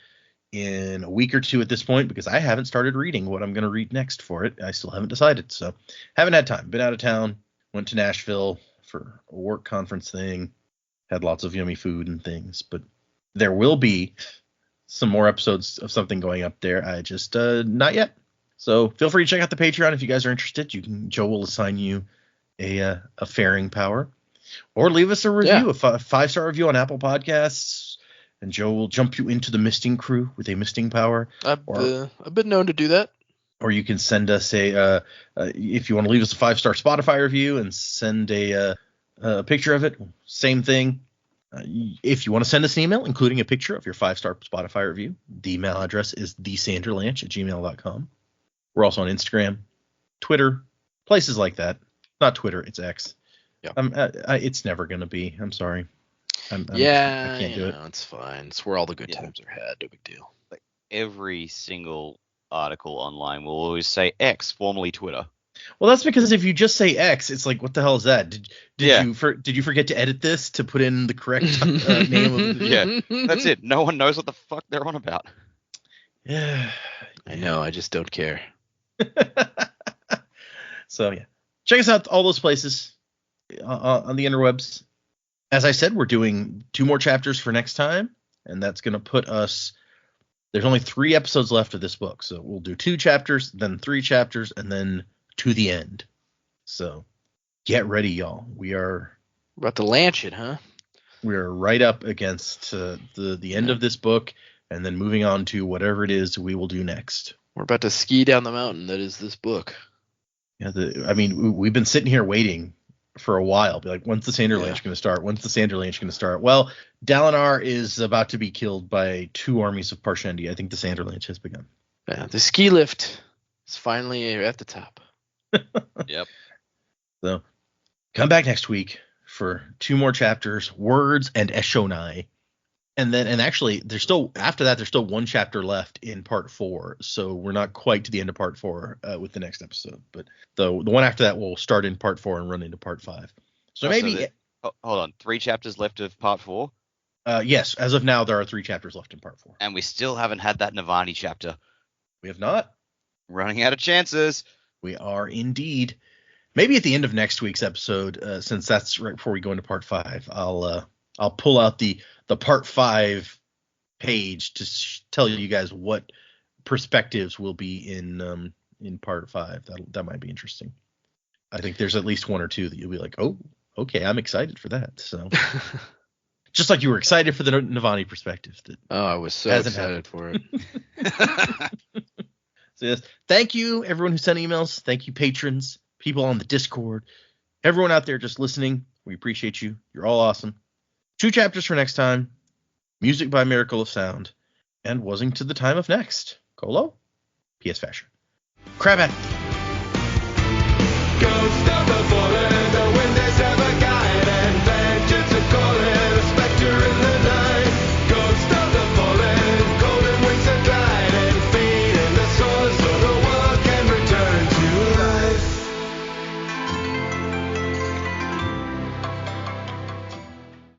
in a week or two at this point because I haven't started reading what I'm going to read next for it. I still haven't decided, so haven't had time. Been out of town, went to Nashville for a work conference thing, had lots of yummy food and things, but there will be some more episodes of something going up there. I just not yet. So feel free to check out the Patreon if you guys are interested. Joe will assign you a fairing power, or leave us a review, a 5-star review on Apple Podcasts, and Joe will jump you into the misting crew with a misting power. I've been known to do that. Or you can send us if you want to leave us a 5-star Spotify review and send a picture of it. Same thing. If you want to send us an email, including a picture of your 5-star Spotify review, the email address is thesanderlanche@gmail.com. We're also on Instagram, Twitter, places like that. Not Twitter, it's X. Yeah. It's never going to be. I'm sorry. I can't do it. It's fine. It's where all the good times are had. No big deal. Like every single article online will always say X, formerly Twitter. Well, that's because if you just say X, it's like, what the hell is that? Did you forget to edit this to put in the correct name of the... Yeah, that's it. No one knows what the fuck they're on about. Yeah, I know. I just don't care. So yeah, check us out all those places on the interwebs. As I said, we're doing 2 more chapters for next time, and that's going to put us. There's only 3 episodes left of this book, so we'll do 2 chapters, then 3 chapters, and then to the end. So get ready, y'all. We're about to launch it, huh? We're right up against the end of this book, and then moving on to whatever it is we will do next. We're about to ski down the mountain that is this book. Yeah, we've been sitting here waiting for a while. Be like, when's the Sanderlanche going to start? When's the Sanderlanche going to start? Well, Dalinar is about to be killed by 2 armies of Parshendi. I think the Sanderlanche has begun. Yeah, the ski lift is finally at the top. Yep. So come back next week for 2 more chapters, Words and Eshonai. And actually there's still 1 chapter left in part 4. So we're not quite to the end of part 4 with the next episode, but the one after that will start in part 4 and run into part 5. So maybe hold on, 3 chapters left of part 4? Yes, as of now there are 3 chapters left in part 4. And we still haven't had that Navani chapter. We have not. Running out of chances. We are indeed. Maybe at the end of next week's episode, since that's right before we go into part 5, I'll pull out the part 5 page to tell you guys what perspectives will be in part 5. That might be interesting. I think there's at least 1 or 2 that you'll be like, oh, okay, I'm excited for that. So just like you were excited for the Navani perspective. I was so excited for it. So yes, thank you everyone who sent emails. Thank you patrons, people on the Discord, everyone out there just listening. We appreciate you. You're all awesome. 2 chapters for next time. Music by Miracle of Sound. And Wasing to the Time of Next. Colo? P.S. Fashion. Crab at